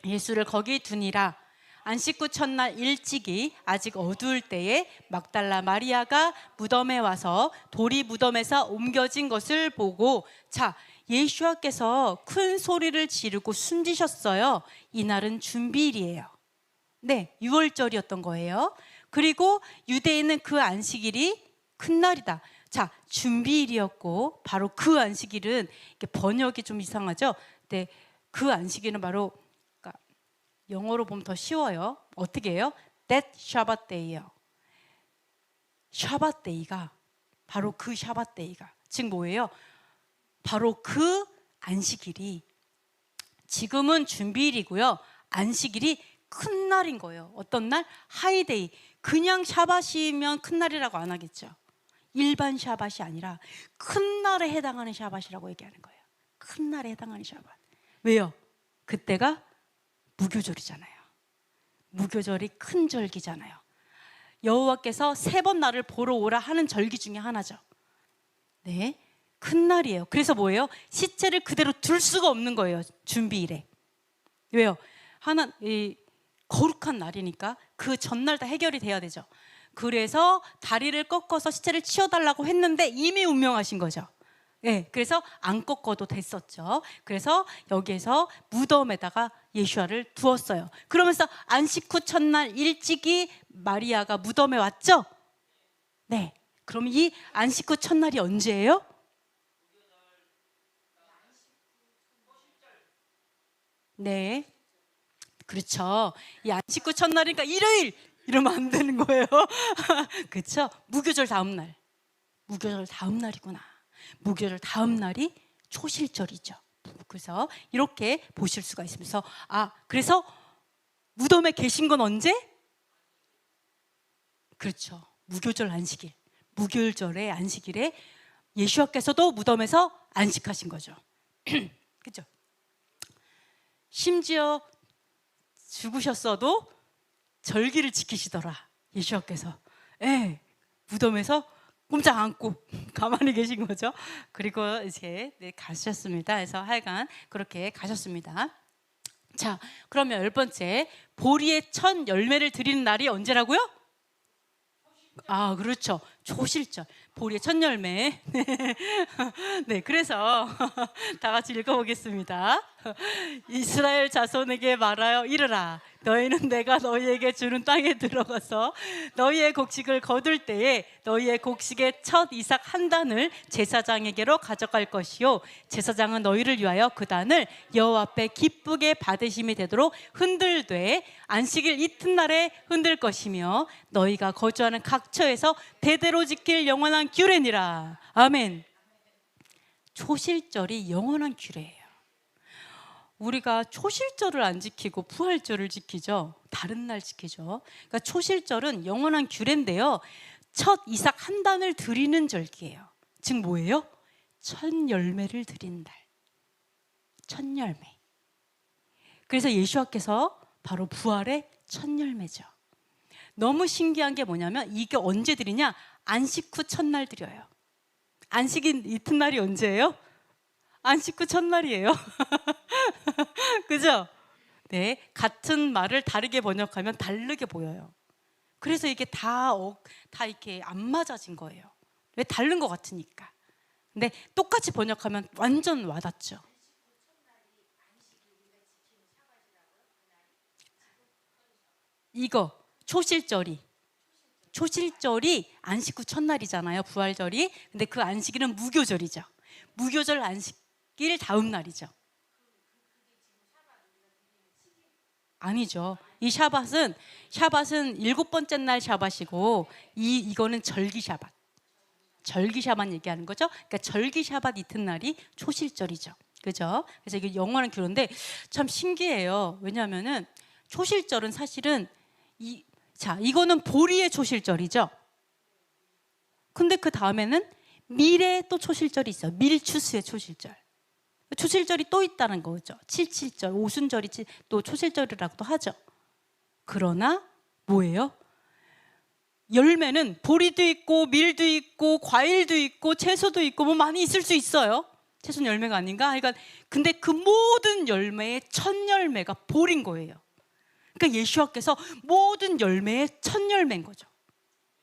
예수를 거기 두니라. 안식 후 첫날 일찍이 아직 어두울 때에 막달라 마리아가 무덤에 와서 돌이 무덤에서 옮겨진 것을 보고, 자, 예수와께서 큰 소리를 지르고 숨지셨어요. 이날은 준비일이에요. 네, 6월절이었던 거예요. 그리고 유대인은 그 안식일이 큰 날이다. 자, 준비일이었고, 바로 그 안식일은, 번역이 좀 이상하죠? 네, 그 안식일은 바로 영어로 보면 더 쉬워요. 어떻게 해요? That Shabbat Day예요. 샤밧 데이가 바로 그 샤밧 데이가 즉 뭐예요? 바로 그 안식일이 지금은 준비일이고요. 안식일이 큰 날인 거예요. 어떤 날? 하이데이. 그냥 샤밧이면 큰 날이라고 안 하겠죠. 일반 샤밧이 아니라 큰 날에 해당하는 샤밧이라고 얘기하는 거예요. 큰 날에 해당하는 샤밧. 왜요? 그때가 무교절이잖아요. 무교절이 큰 절기잖아요. 여호와께서 3번 날을 보러 오라 하는 절기 중에 하나죠. 네, 큰 날이에요. 그래서 뭐예요? 시체를 그대로 둘 수가 없는 거예요. 준비일에. 왜요? 거룩한 날이니까 그 전날 다 해결이 돼야 되죠. 그래서 다리를 꺾어서 시체를 치워달라고 했는데 이미 운명하신 거죠. 네, 그래서 안 꺾어도 됐었죠. 그래서 여기에서 무덤에다가 예수아를 두었어요. 그러면서 안식 후 첫날 일찍이 마리아가 무덤에 왔죠. 네, 그럼 이 안식 후 첫날이 언제예요? 네, 그렇죠. 이 안식 후 첫날이니까 일요일 이러면 안 되는 거예요. 그렇죠. 무교절 다음 날. 무교절 다음 날이구나. 무교절 다음 날이 초실절이죠. 그래서 이렇게 보실 수가 있으면서 그래서 무덤에 계신 건 언제? 그렇죠. 무교절 안식일. 무교절의 안식일에 예수께서도 무덤에서 안식하신 거죠. 그렇죠. 심지어 죽으셨어도 절기를 지키시더라. 예수께서. 네, 무덤에서 꼼짝 않고 가만히 계신 거죠. 그리고 이제 가셨습니다. 그래서 하여간 그렇게 가셨습니다. 자, 그러면 10번째, 보리의 첫 열매를 드리는 날이 언제라고요? 아, 그렇죠. 초실절, 보리의 첫 열매. 네, 그래서 다 같이 읽어보겠습니다. 이스라엘 자손에게 말하여 이르라. 너희는 내가 너희에게 주는 땅에 들어가서 너희의 곡식을 거둘 때에 너희의 곡식의 첫 이삭 한 단을 제사장에게로 가져갈 것이요, 제사장은 너희를 위하여 그 단을 여호와 앞에 기쁘게 받으심이 되도록 흔들되 안식일 이튿날에 흔들 것이며 너희가 거주하는 각처에서 대대로 지킬 영원한 규례니라. 아멘. 초실절이 영원한 규례예요. 우리가 초실절을 안 지키고 부활절을 지키죠. 다른 날 지키죠. 그러니까 초실절은 영원한 규례인데요, 첫 이삭 한 단을 드리는 절기예요. 즉 뭐예요? 첫 열매를 드리는 날. 첫 열매. 그래서 예수와께서 바로 부활의 첫 열매죠. 너무 신기한 게 뭐냐면 이게 언제 드리냐? 안식 후 첫날 드려요. 안식일 이튿날이 언제예요? 안식 후 첫날이에요. 그죠? 네, 같은 말을 다르게 번역하면 다르게 보여요. 그래서 이게 다 이렇게 안 맞아진 거예요. 왜? 다른 것 같으니까. 근데 똑같이 번역하면 완전 와닿죠. 이거 초실절이 안식 후 첫날이잖아요, 부활절이. 근데 그 안식일은 무교절이죠. 무교절 안식일 다음 날이죠. 아니죠. 이 샤밧은 일곱 번째 날 샤밧이고 이거는 절기 샤밧. 절기 샤밧 얘기하는 거죠. 그러니까 절기 샤밧 이튿날이 초실절이죠. 그죠? 그래서 이게 영원한 규례인데 참 신기해요. 왜냐하면은 초실절은 사실은 이거는 보리의 초실절이죠. 근데 그 다음에는 밀의 또 초실절이 있어요. 밀추수의 초실절. 초실절이 또 있다는 거죠. 칠칠절, 오순절이 또 초실절이라고도 하죠. 그러나 뭐예요? 열매는 보리도 있고 밀도 있고 과일도 있고 채소도 있고 뭐 많이 있을 수 있어요. 채소는 열매가 아닌가? 그러니까 근데 그 모든 열매의 첫 열매가 보리인 거예요. 그러니까 예수와께서 모든 열매의 첫 열매인 거죠.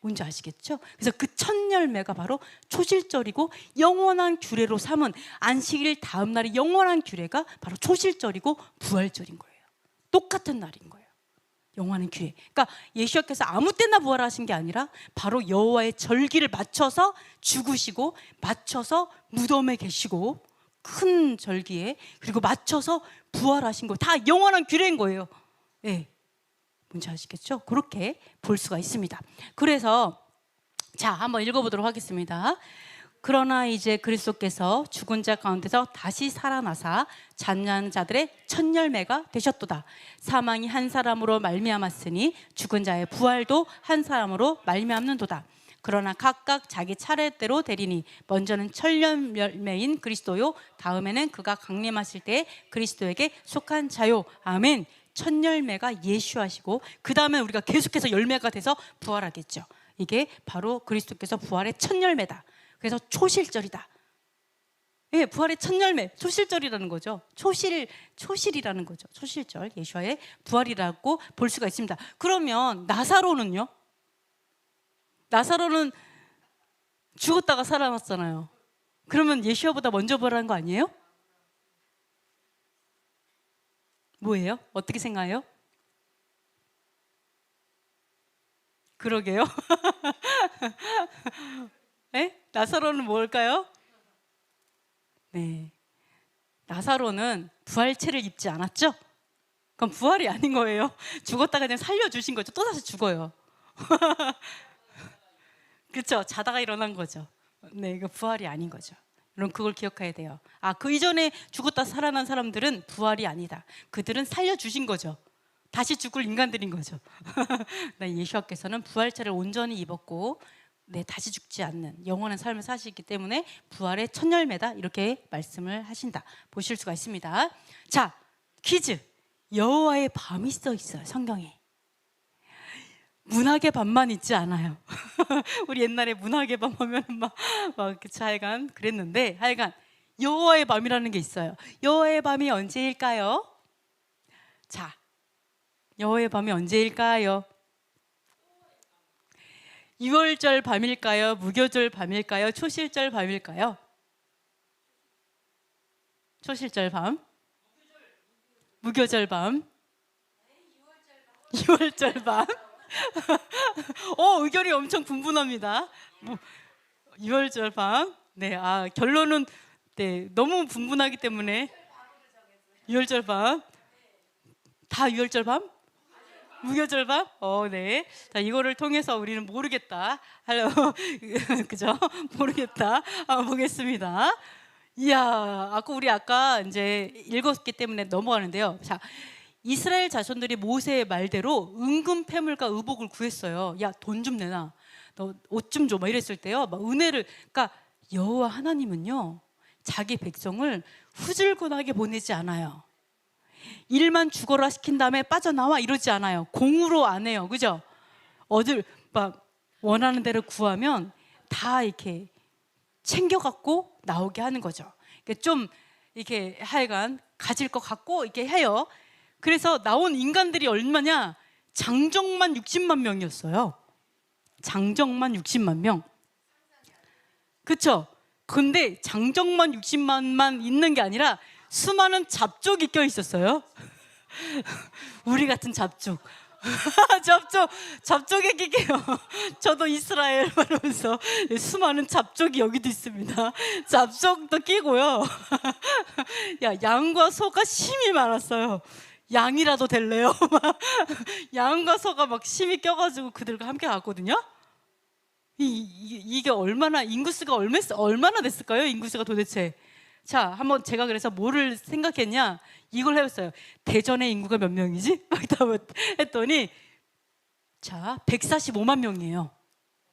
뭔지 아시겠죠? 그래서 그 첫 열매가 바로 초실절이고 영원한 규례로 삼은 안식일 다음 날이 영원한 규례가 바로 초실절이고 부활절인 거예요. 똑같은 날인 거예요. 영원한 규례. 그러니까 예수께서 아무 때나 부활하신 게 아니라 바로 여호와의 절기를 맞춰서 죽으시고 맞춰서 무덤에 계시고 큰 절기에 그리고 맞춰서 부활하신 거 다 영원한 규례인 거예요. 예. 뭔지 아시겠죠? 그렇게 볼 수가 있습니다. 그래서 자, 한번 읽어보도록 하겠습니다. 그러나 이제 그리스도께서 죽은 자 가운데서 다시 살아나사 잔류하는 자들의 첫 열매가 되셨도다. 사망이 한 사람으로 말미암았으니 죽은 자의 부활도 한 사람으로 말미암는도다. 그러나 각각 자기 차례대로 되리니 먼저는 첫 열매인 그리스도요, 다음에는 그가 강림하실 때 그리스도에게 속한 자요. 아멘. 첫 열매가 예수하시고 그 다음에 우리가 계속해서 열매가 돼서 부활하겠죠. 이게 바로 그리스도께서 부활의 첫 열매다. 그래서 초실절이다. 예, 부활의 첫 열매, 초실절이라는 거죠. 초실이라는 거죠. 초실절, 예수와의 부활이라고 볼 수가 있습니다. 그러면 나사로는요? 나사로는 죽었다가 살아났잖아요. 그러면 예수와보다 먼저 부활한 거 아니에요? 뭐예요? 어떻게 생각해요? 그러게요. 네? 나사로는 뭘까요? 네, 나사로는 부활체를 입지 않았죠? 그럼 부활이 아닌 거예요. 죽었다가 그냥 살려주신 거죠. 또 다시 죽어요. 그렇죠? 자다가 일어난 거죠. 네, 이거 부활이 아닌 거죠. 여러분 그걸 기억해야 돼요. 그 이전에 죽었다 살아난 사람들은 부활이 아니다. 그들은 살려주신 거죠. 다시 죽을 인간들인 거죠. 네, 예수께서는 부활체를 온전히 입었고 다시 죽지 않는 영원한 삶을 사시기 때문에 부활의 첫 열매다 이렇게 말씀을 하신다 보실 수가 있습니다. 자, 퀴즈. 여호와의 밤이 써 있어요, 성경에. 문학의 밤만 있지 않아요. 우리 옛날에 문학의 밤 하면 막 하여간 그랬는데, 하여간 여호와의 밤이라는 게 있어요. 여호와의 밤이 언제일까요? 자, 여호와의 밤이 언제일까요? 유월절 밤일까요? 무교절 밤일까요? 초실절 밤일까요? 초실절 밤? 무교절 밤? 유월절 밤? 의견이 엄청 분분합니다. 유월절 밤? 네, 결론은 네, 너무 분분하기 때문에 유월절 밤? 다 유월절 밤? 무교절 밤? 네. 자, 이거를 통해서 우리는 모르겠다. 그죠? 모르겠다. 보겠습니다. 이야, 우리 아까 이제 읽었기 때문에 넘어가는데요. 자, 이스라엘 자손들이 모세의 말대로 은금 패물과 의복을 구했어요. 야, 돈 좀 내놔. 너 옷 좀 줘. 막 이랬을 때요. 막 은혜를, 그러니까 여호와 하나님은요, 자기 백성을 후줄근하게 보내지 않아요. 일만 죽어라 시킨 다음에 빠져나와 이러지 않아요. 공으로 안 해요. 그죠? 어딜 막 원하는 대로 구하면 다 이렇게 챙겨갖고 나오게 하는 거죠. 그러니까 좀 이렇게 하여간 가질 것 같고 이렇게 해요. 그래서 나온 인간들이 얼마냐? 장정만 60만 명이었어요. 장정만 60만 명. 그쵸? 근데 장정만 60만만 있는 게 아니라 수많은 잡족이 껴 있었어요. 우리 같은 잡족. 잡족에 끼게요. 저도 이스라엘 말하면서 수많은 잡족이 여기도 있습니다. 잡족도 끼고요. 야, 양과 소가 심이 많았어요. 양이라도 될래요? 양과 소가 막 심이 껴가지고 그들과 함께 갔거든요. 이게 얼마나 인구수가 얼마나 됐을까요? 인구수가 도대체. 자, 한번 제가 그래서 뭐를 생각했냐, 이걸 해봤어요. 대전의 인구가 몇 명이지? 막 했더니 자, 145만 명이에요.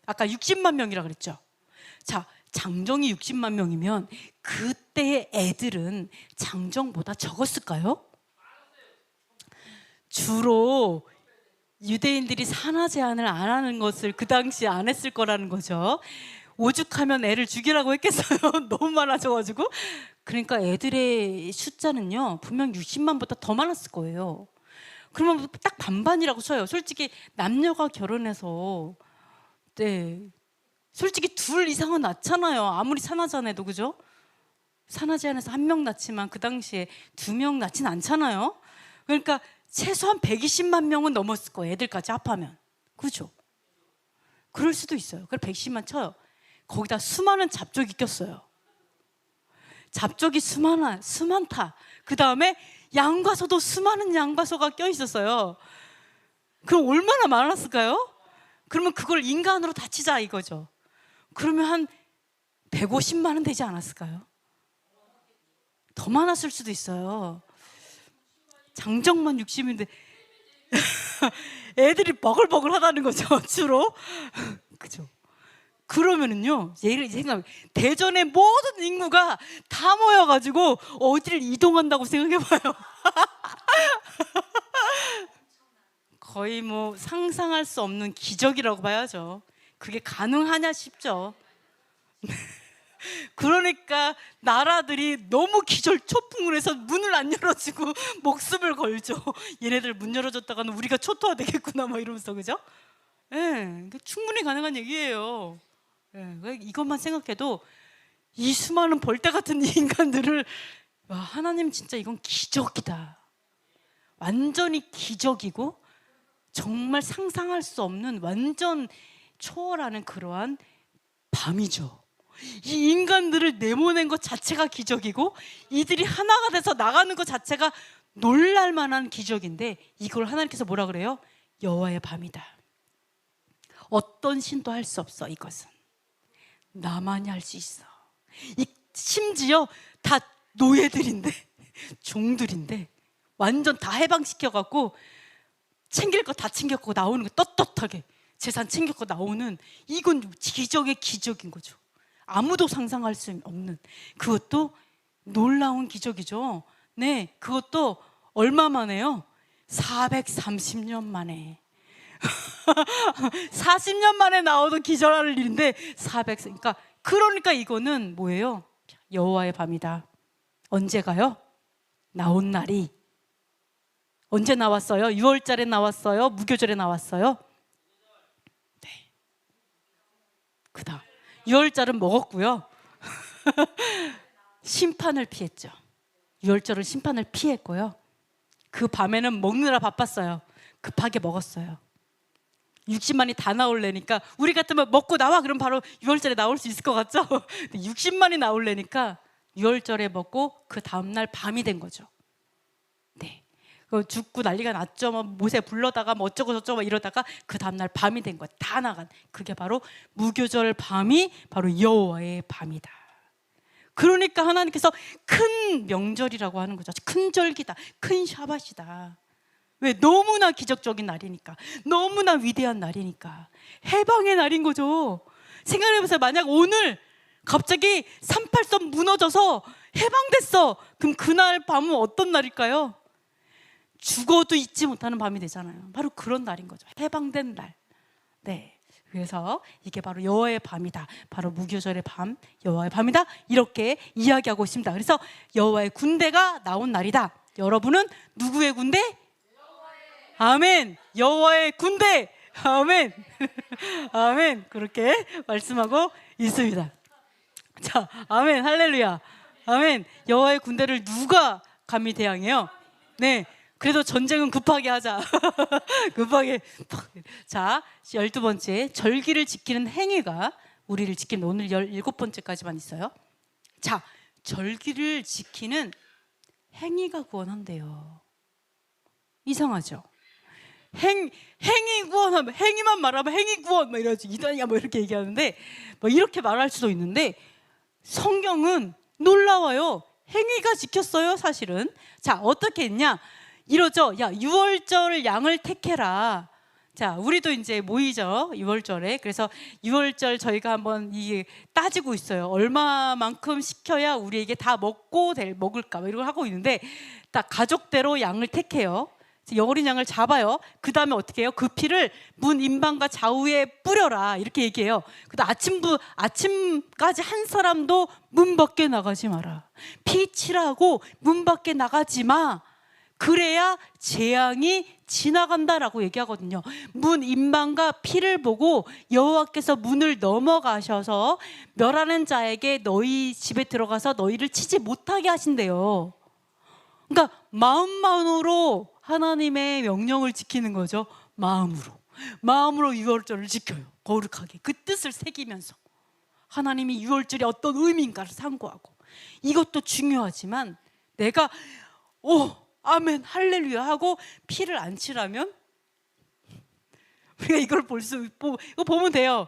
아까 60만 명이라 그랬죠. 자, 장정이 60만 명이면 그때의 애들은 장정보다 적었을까요? 주로 유대인들이 산하 제한을 안 하는 것을 그 당시에 안 했을 거라는 거죠. 오죽하면 애를 죽이라고 했겠어요. 너무 많아져가지고. 그러니까 애들의 숫자는요, 분명 60만보다 더 많았을 거예요. 그러면 딱 반반이라고 쳐요. 솔직히 남녀가 결혼해서, 네, 솔직히 둘 이상은 낳잖아요. 아무리 산하제한해도. 그죠? 산하제한에서 한 명 낳지만 그 당시에 2명 낳진 않잖아요. 그러니까 최소한 120만 명은 넘었을 거예요. 애들까지 합하면. 그죠? 그럴 수도 있어요. 그래 110만 쳐요. 거기다 수많은 잡족이 꼈어요. 잡족이 수많다. 그 다음에 양과소도 수많은 양과소가 껴 있었어요. 그럼 얼마나 많았을까요? 그러면 그걸 인간으로 다 치자 이거죠. 그러면 한 150만은 되지 않았을까요? 더 많았을 수도 있어요. 장정만 60인데 애들이 버글버글 하다는 거죠. 주로. 그죠? 그러면은요, 예를 생각, 대전의 모든 인구가 다 모여가지고 어디를 이동한다고 생각해봐요. 거의 뭐 상상할 수 없는 기적이라고 봐야죠. 그게 가능하냐 싶죠. 그러니까 나라들이 너무 기절초풍을 해서 문을 안 열어주고 목숨을 걸죠. 얘네들 문 열어줬다가는 우리가 초토화 되겠구나 막 이러면서. 그죠? 예, 충분히 가능한 얘기예요. 예, 이것만 생각해도 이 수많은 벌떼 같은 인간들을, 와, 하나님 진짜 이건 기적이다. 완전히 기적이고 정말 상상할 수 없는 완전 초월하는 그러한 밤이죠. 이 인간들을 내보낸 것 자체가 기적이고 이들이 하나가 돼서 나가는 것 자체가 놀랄 만한 기적인데, 이걸 하나님께서 뭐라 그래요? 여호와의 밤이다. 어떤 신도 할 수 없어. 이것은 나만이 할 수 있어. 심지어 다 노예들인데, 종들인데 완전 다 해방시켜갖고 챙길 거 다 챙겼고 나오는 거 떳떳하게 재산 챙겼고 나오는, 이건 기적의 기적인 거죠. 아무도 상상할 수 없는, 그것도 놀라운 기적이죠. 네, 그것도 얼마 만에요? 430년 만에. 40년 만에 나오던 기절할 일인데 400. 그러니까 이거는 뭐예요? 여호와의 밤이다. 언제 가요? 나온 날이 언제 나왔어요? 6월달에 나왔어요? 무교절에 나왔어요? 네. 유월절은 먹었고요. 심판을 피했죠. 유월절은 심판을 피했고요. 그 밤에는 먹느라 바빴어요. 급하게 먹었어요. 60만이 다 나올래니까, 우리 같으면 먹고 나와 그럼 바로 6월절에 나올 수 있을 것 같죠? 60만이 나올래니까 6월절에 먹고 그 다음날 밤이 된 거죠. 네, 죽고 난리가 났죠. 뭐 모세 불러다가 뭐 어쩌고 저쩌고 이러다가 그 다음날 밤이 된 거야. 다 나간. 그게 바로 무교절 밤이 바로 여호와의 밤이다. 그러니까 하나님께서 큰 명절이라고 하는 거죠. 큰 절기다, 큰 샤밧이다. 왜? 너무나 기적적인 날이니까, 너무나 위대한 날이니까, 해방의 날인 거죠. 생각해보세요. 만약 오늘 갑자기 38선 무너져서 해방됐어, 그럼 그날 밤은 어떤 날일까요? 죽어도 잊지 못하는 밤이 되잖아요. 바로 그런 날인 거죠. 해방된 날. 네, 그래서 이게 바로 여호와의 밤이다, 바로 무교절의 밤, 여호와의 밤이다, 이렇게 이야기하고 있습니다. 그래서 여호와의 군대가 나온 날이다. 여러분은 누구의 군대? 아멘. 여호와의 군대. 아멘. 아멘. 그렇게 말씀하고 있습니다. 자, 아멘. 할렐루야. 아멘. 여호와의 군대를 누가 감히 대항해요? 네, 그래도 전쟁은 급하게 하자. 급하게. 자, 12번째, 절기를 지키는 행위가 우리를 지키는, 오늘 17번째까지만 있어요. 자, 절기를 지키는 행위가 구원한대요. 이상하죠? 행위 구원하면, 행위만 말하면 행위 구원 뭐 이러지, 이단이야 뭐 이렇게 얘기하는데, 뭐 이렇게 말할 수도 있는데, 성경은 놀라워요. 행위가 지켰어요, 사실은. 자, 어떻게 했냐? 이러죠. 야, 유월절 양을 택해라. 자, 우리도 이제 모이죠, 유월절에. 그래서 유월절 저희가 한번 이게 따지고 있어요. 얼마만큼 시켜야 우리에게 다 먹을까, 뭐 이런 걸 하고 있는데, 딱 가족대로 양을 택해요. 어린 양을 잡아요. 그 다음에 어떻게 해요? 그 피를 문 임방과 좌우에 뿌려라, 이렇게 얘기해요. 그다음 아침까지 한 사람도 문 밖에 나가지 마라. 피 칠하고 문 밖에 나가지 마. 그래야 재앙이 지나간다라고 얘기하거든요. 문 임방과 피를 보고 여호와께서 문을 넘어가셔서 멸하는 자에게 너희 집에 들어가서 너희를 치지 못하게 하신대요. 그러니까 마음만으로 하나님의 명령을 지키는 거죠. 마음으로 유월절을 지켜요. 거룩하게 그 뜻을 새기면서 하나님이 유월절이 어떤 의미인가를 상고하고. 이것도 중요하지만 내가 아멘 할렐루야 하고 피를 안 칠하면, 우리가 이걸 이거 보면 돼요.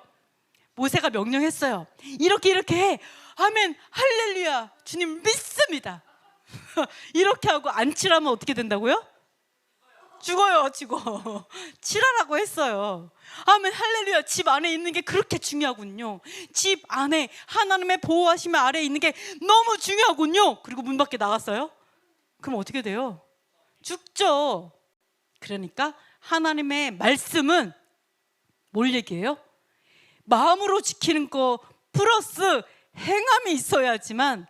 모세가 명령했어요. 이렇게 해. 아멘 할렐루야, 주님 믿습니다. 이렇게 하고 안 칠하면 어떻게 된다고요? 죽어요. 칠하라고 했어요. 아멘 할렐루야. 집 안에 있는 게 그렇게 중요하군요. 집 안에 하나님의 보호하심 아래에 있는 게 너무 중요하군요. 그리고 문 밖에 나갔어요? 그럼 어떻게 돼요? 죽죠. 그러니까 하나님의 말씀은 뭘 얘기해요? 마음으로 지키는 거 플러스 행함이 있어야지만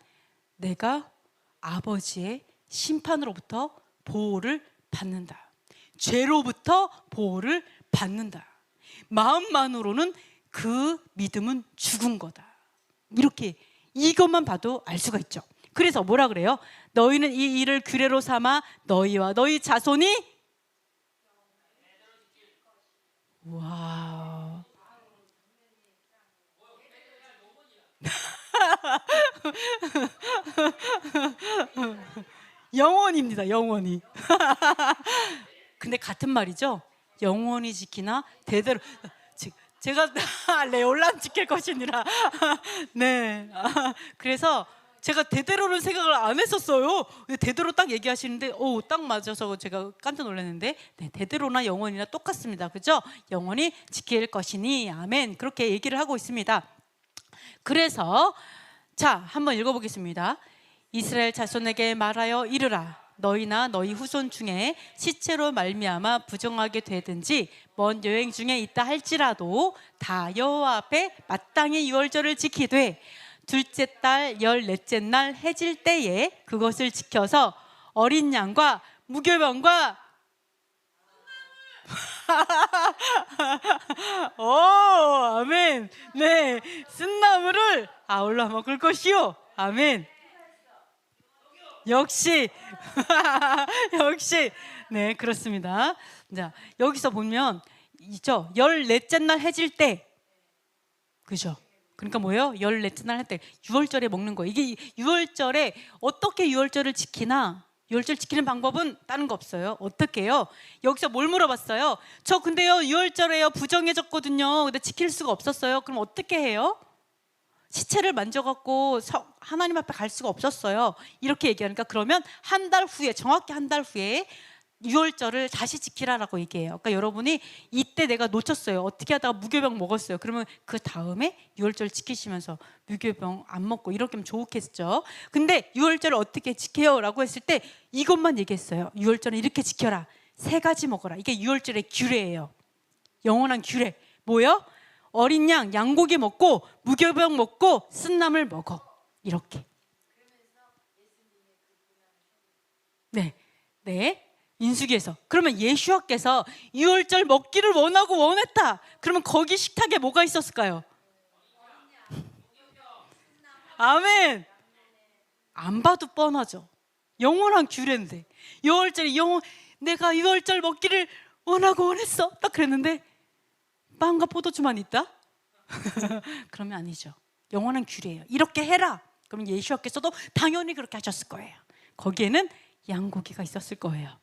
내가 아버지의 심판으로부터 보호를 받는다. 죄로부터 보호를 받는다. 마음만으로는 그 믿음은 죽은 거다. 이렇게 이것만 봐도 알 수가 있죠. 그래서 뭐라 그래요? 너희는 이 일을 규례로 삼아 너희와 너희 자손이, 와. 영원입니다. 영원히. 근데 같은 말이죠. 영원히 지키나 대대로. 제가 레올란 지킬 것이니라. 네. 그래서 제가 대대로는 생각을 안 했었어요. 대대로 딱 얘기하시는데 딱 맞아서 제가 깜짝 놀랐는데, 네, 대대로나 영원이나 똑같습니다. 그죠? 영원히 지킬 것이니 아멘. 그렇게 얘기를 하고 있습니다. 그래서 자, 한번 읽어보겠습니다. 이스라엘 자손에게 말하여 이르라. 너희나 너희 후손 중에 시체로 말미암아 부정하게 되든지 먼 여행 중에 있다 할지라도 다 여호와 앞에 마땅히 유월절을 지키되 둘째 달 14째 날 해질 때에 그것을 지켜서 어린 양과 무교병과 아멘. 네, 쓴나물 무릎을 아울러 먹을 것이요. 아멘. 역시 역시 네, 그렇습니다. 자, 여기서 보면 있죠. 14째 날 해질 때, 그죠? 그러니까 뭐예요? 14째 날 할 때 유월절에 먹는 거예요. 이게 유월절에 어떻게 유월절을 지키나? 유월절 지키는 방법은 다른 거 없어요. 어떻게 해요? 여기서 뭘 물어봤어요? 저 근데요 유월절에요 부정해졌거든요. 근데 지킬 수가 없었어요. 그럼 어떻게 해요? 시체를 만져갖고 하나님 앞에 갈 수가 없었어요. 이렇게 얘기하니까 그러면 한 달 후에, 정확히 한 달 후에 유월절을 다시 지키라라고 얘기해요. 그러니까 여러분이 이때 내가 놓쳤어요. 어떻게 하다가 무교병 먹었어요. 그러면 그 다음에 유월절 지키시면서 무교병 안 먹고 이렇게 하면 좋겠죠. 근데 유월절을 어떻게 지켜요? 라고 했을 때 이것만 얘기했어요. 유월절은 이렇게 지켜라. 3가지 먹어라. 이게 유월절의 규례예요. 영원한 규례. 뭐요? 어린 양, 양고기 먹고 무교병 먹고 쓴나물 먹어. 이렇게. 네, 네. 민수기에서. 그러면 예수와께서 유월절 먹기를 원하고 원했다. 그러면 거기 식탁에 뭐가 있었을까요? 아멘. 안 봐도 뻔하죠. 영원한 규례인데 유월절이 내가 유월절 먹기를 원하고 원했어. 딱 그랬는데 빵과 포도주만 있다? 그러면 아니죠. 영원한 규례예요. 이렇게 해라. 그러면 예수와께서도 당연히 그렇게 하셨을 거예요. 거기에는 양고기가 있었을 거예요.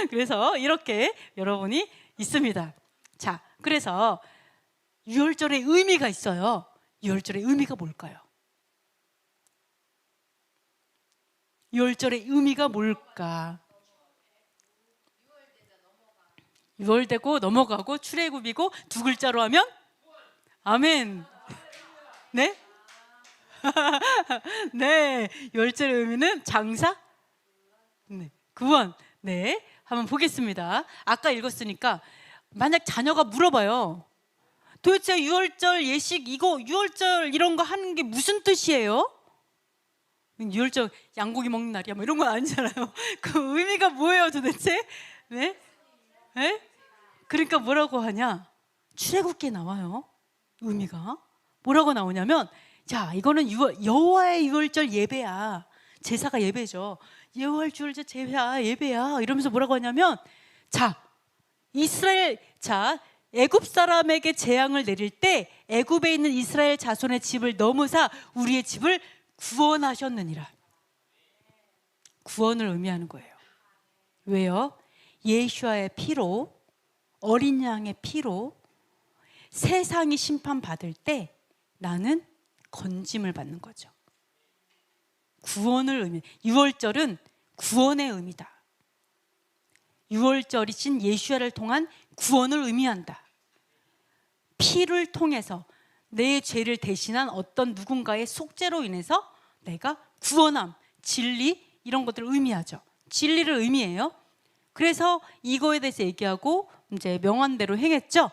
그래서 이렇게 여러분이 있습니다. 자, 그래서 유월절의 의미가 있어요. 유월절의 의미가 뭘까요? 유월절의 의미가 뭘까? 유월되고 넘어가고 출애굽이고 2글자로 하면 아멘. 네? 네, 유월절의 의미는 장사? 네, 구원. 네, 한번 보겠습니다. 아까 읽었으니까 만약 자녀가 물어봐요. 도대체 유월절 예식 이거 유월절 이런 거 하는 게 무슨 뜻이에요? 유월절 양고기 먹는 날이야 뭐 이런 건 아니잖아요. 그 의미가 뭐예요 도대체? 네? 네? 그러니까 뭐라고 하냐? 출애굽기에 나와요. 의미가 뭐라고 나오냐면, 자, 이거는 여호와의 유월절 예배야. 제사가 예배죠. 유월절 제사 예배야. 이러면서 뭐라고 하냐면, 자, 애굽 사람에게 재앙을 내릴 때 애굽에 있는 이스라엘 자손의 집을 넘으사 우리의 집을 구원하셨느니라. 구원을 의미하는 거예요. 왜요? 예수와의 피로, 어린 양의 피로 세상이 심판받을 때 나는 건짐을 받는 거죠. 구원을 의미. 유월절은 구원의 의미다. 유월절이신 예수와를 통한 구원을 의미한다. 피를 통해서 내 죄를 대신한 어떤 누군가의 속죄로 인해서 내가 구원함, 진리 이런 것들을 의미하죠. 진리를 의미해요. 그래서 이거에 대해서 얘기하고 이제 명한대로 행했죠.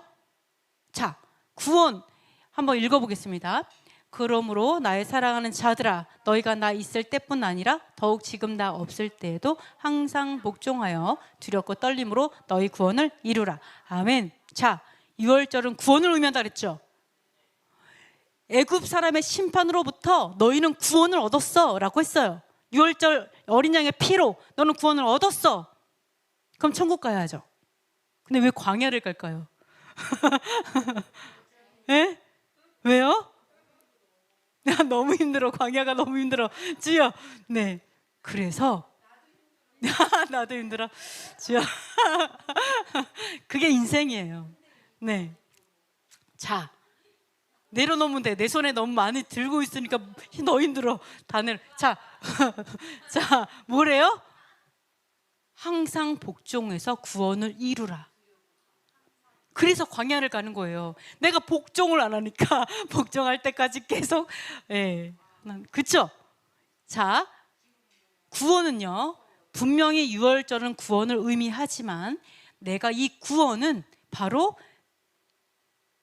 자, 구원 한번 읽어보겠습니다. 그러므로 나의 사랑하는 자들아, 너희가 나 있을 때뿐 아니라 더욱 지금 나 없을 때에도 항상 복종하여 두렵고 떨림으로 너희 구원을 이루라. 아멘. 자, 유월절은 구원을 의미한다 그랬죠. 애굽 사람의 심판으로부터 너희는 구원을 얻었어 라고 했어요. 유월절 어린 양의 피로 너는 구원을 얻었어. 그럼 천국 가야죠. 근데 왜 광야를 갈까요? 네? 왜요? 너무 힘들어. 광야가 너무 힘들어. 주여. 네. 그래서 나도 힘들어. 주여. 그게 인생이에요. 네. 자, 내려놓으면 돼. 내 손에 너무 많이 들고 있으니까 너 힘들어. 자, 자, 뭐래요? 항상 복종해서 구원을 이루라. 그래서 광야를 가는 거예요. 내가 복종을 안 하니까 복종할 때까지 계속, 예, 그쵸? 자, 구원은요, 분명히 유월절은 구원을 의미하지만 내가 이 구원은 바로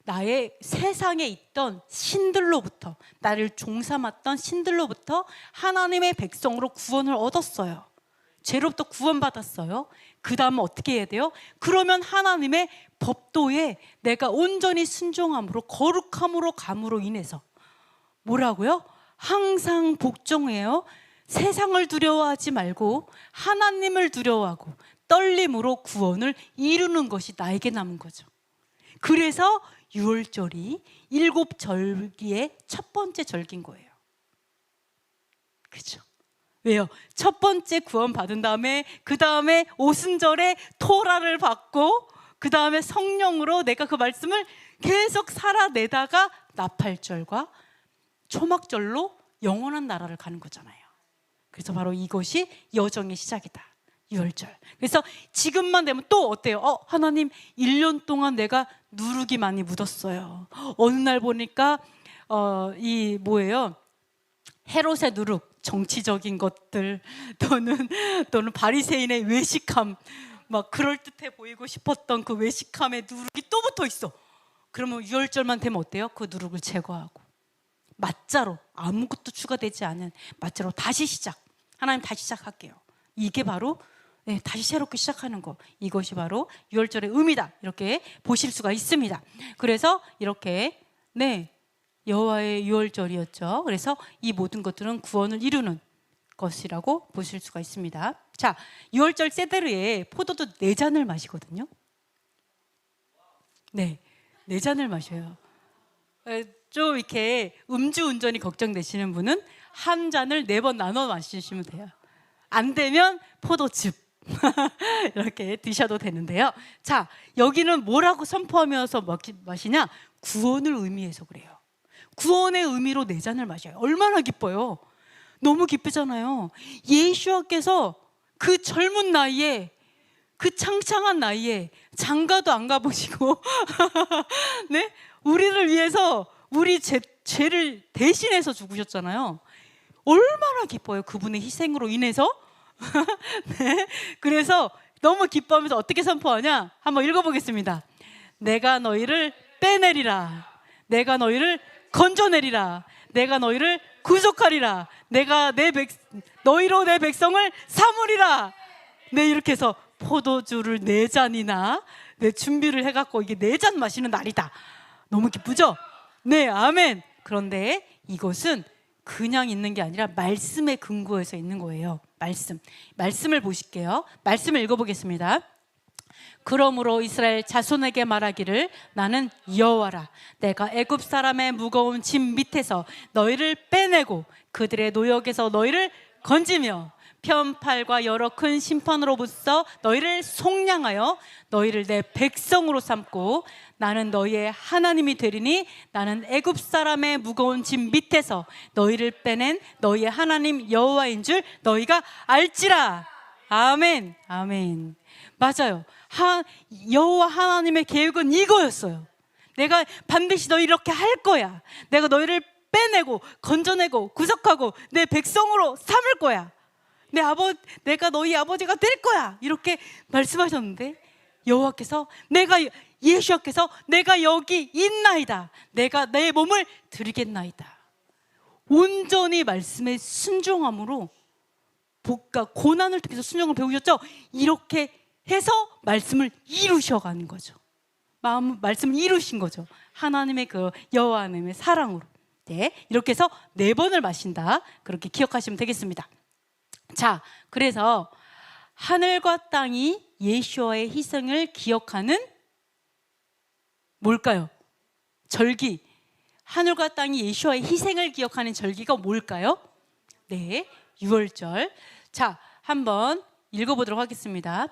나의 세상에 있던 신들로부터, 나를 종삼았던 신들로부터 하나님의 백성으로 구원을 얻었어요. 죄로부터 구원받았어요. 그 다음은 어떻게 해야 돼요? 그러면 하나님의 법도에 내가 온전히 순종함으로, 거룩함으로 감으로 인해서 뭐라고요? 항상 복종해요. 세상을 두려워하지 말고 하나님을 두려워하고 떨림으로 구원을 이루는 것이 나에게 남은 거죠. 그래서 유월절이 7절기의 첫 번째 절기인 거예요. 그죠? 왜요? 첫 번째 구원 받은 다음에 그 다음에 오순절에 토라를 받고 그 다음에 성령으로 내가 그 말씀을 계속 살아내다가 나팔절과 초막절로 영원한 나라를 가는 거잖아요. 그래서 바로 이것이 여정의 시작이다. 유월절. 그래서 지금만 되면 또 어때요? 하나님 1년 동안 내가 누룩이 많이 묻었어요. 어느 날 보니까 이 뭐예요? 헤롯의 누룩, 정치적인 것들 또는 바리새인의 외식함, 막 그럴듯해 보이고 싶었던 그 외식함의 누룩이 또 붙어 있어. 그러면 유월절만 되면 어때요? 그 누룩을 제거하고 맞자로, 아무것도 추가되지 않은 맞자로 다시 시작. 하나님 다시 시작할게요. 이게 바로 다시 새롭게 시작하는 거. 이것이 바로 유월절의 의미다. 이렇게 보실 수가 있습니다. 그래서 이렇게 여호와의 유월절이었죠. 그래서 이 모든 것들은 구원을 이루는 것이라고 보실 수가 있습니다. 자, 유월절 세데르에 포도주 4잔을 마시거든요. 네, 4잔을 마셔요. 좀 이렇게 음주운전이 걱정되시는 분은 한 잔을 4번 나눠 마시시면 돼요. 안 되면 포도즙 이렇게 드셔도 되는데요. 자, 여기는 뭐라고 선포하면서 마시냐? 구원을 의미해서 그래요. 구원의 의미로 4잔을 마셔요. 얼마나 기뻐요. 너무 기쁘잖아요. 예수와께서 그 젊은 나이에, 그 창창한 나이에 장가도 안 가보시고 네? 우리를 위해서 우리 죄를 대신해서 죽으셨잖아요. 얼마나 기뻐요. 그분의 희생으로 인해서. 네? 그래서 너무 기뻐하면서 어떻게 선포하냐? 한번 읽어보겠습니다. 내가 너희를 빼내리라. 내가 너희를 건져내리라. 내가 너희를 구속하리라. 내가 너희로 내 백성을 삼으리라. 네, 이렇게 해서 포도주를 4잔이나 준비를 해갖고 이게 4잔 마시는 날이다. 너무 기쁘죠? 네, 아멘. 그런데 이것은 그냥 있는 게 아니라 말씀에 근거해서 있는 거예요. 말씀을 보실게요. 말씀을 읽어보겠습니다. 그러므로 이스라엘 자손에게 말하기를 나는 여호와라. 내가 애굽 사람의 무거운 짐 밑에서 너희를 빼내고 그들의 노역에서 너희를 건지며 편팔과 여러 큰 심판으로부터 너희를 속량하여 너희를 내 백성으로 삼고 나는 너희의 하나님이 되리니 나는 애굽 사람의 무거운 짐 밑에서 너희를 빼낸 너희의 하나님 여호와인 줄 너희가 알지라. 아멘. 아멘. 맞아요. 여호와 하나님의 계획은 이거였어요. 내가 반드시 너희 이렇게 할 거야. 내가 너희를 빼내고 건져내고 구속하고 내 백성으로 삼을 거야. 내가 너희 아버지가 될 거야. 이렇게 말씀하셨는데 여호와께서 예수께서 내가 여기 있나이다. 내가 내 몸을 드리겠나이다. 온전히 말씀에 순종함으로 복과 고난을 통해서 순종을 배우셨죠. 이렇게 해서 말씀을 이루셔가는 거죠. 말씀을 이루신 거죠. 하나님의 그 여호와 하나님의 사랑으로. 네, 이렇게 해서 4번을 마신다. 그렇게 기억하시면 되겠습니다. 자, 그래서 하늘과 땅이 예수와의 희생을 기억하는 뭘까요? 절기. 하늘과 땅이 예수와의 희생을 기억하는 절기가 뭘까요? 네, 유월절. 자, 한번 읽어보도록 하겠습니다.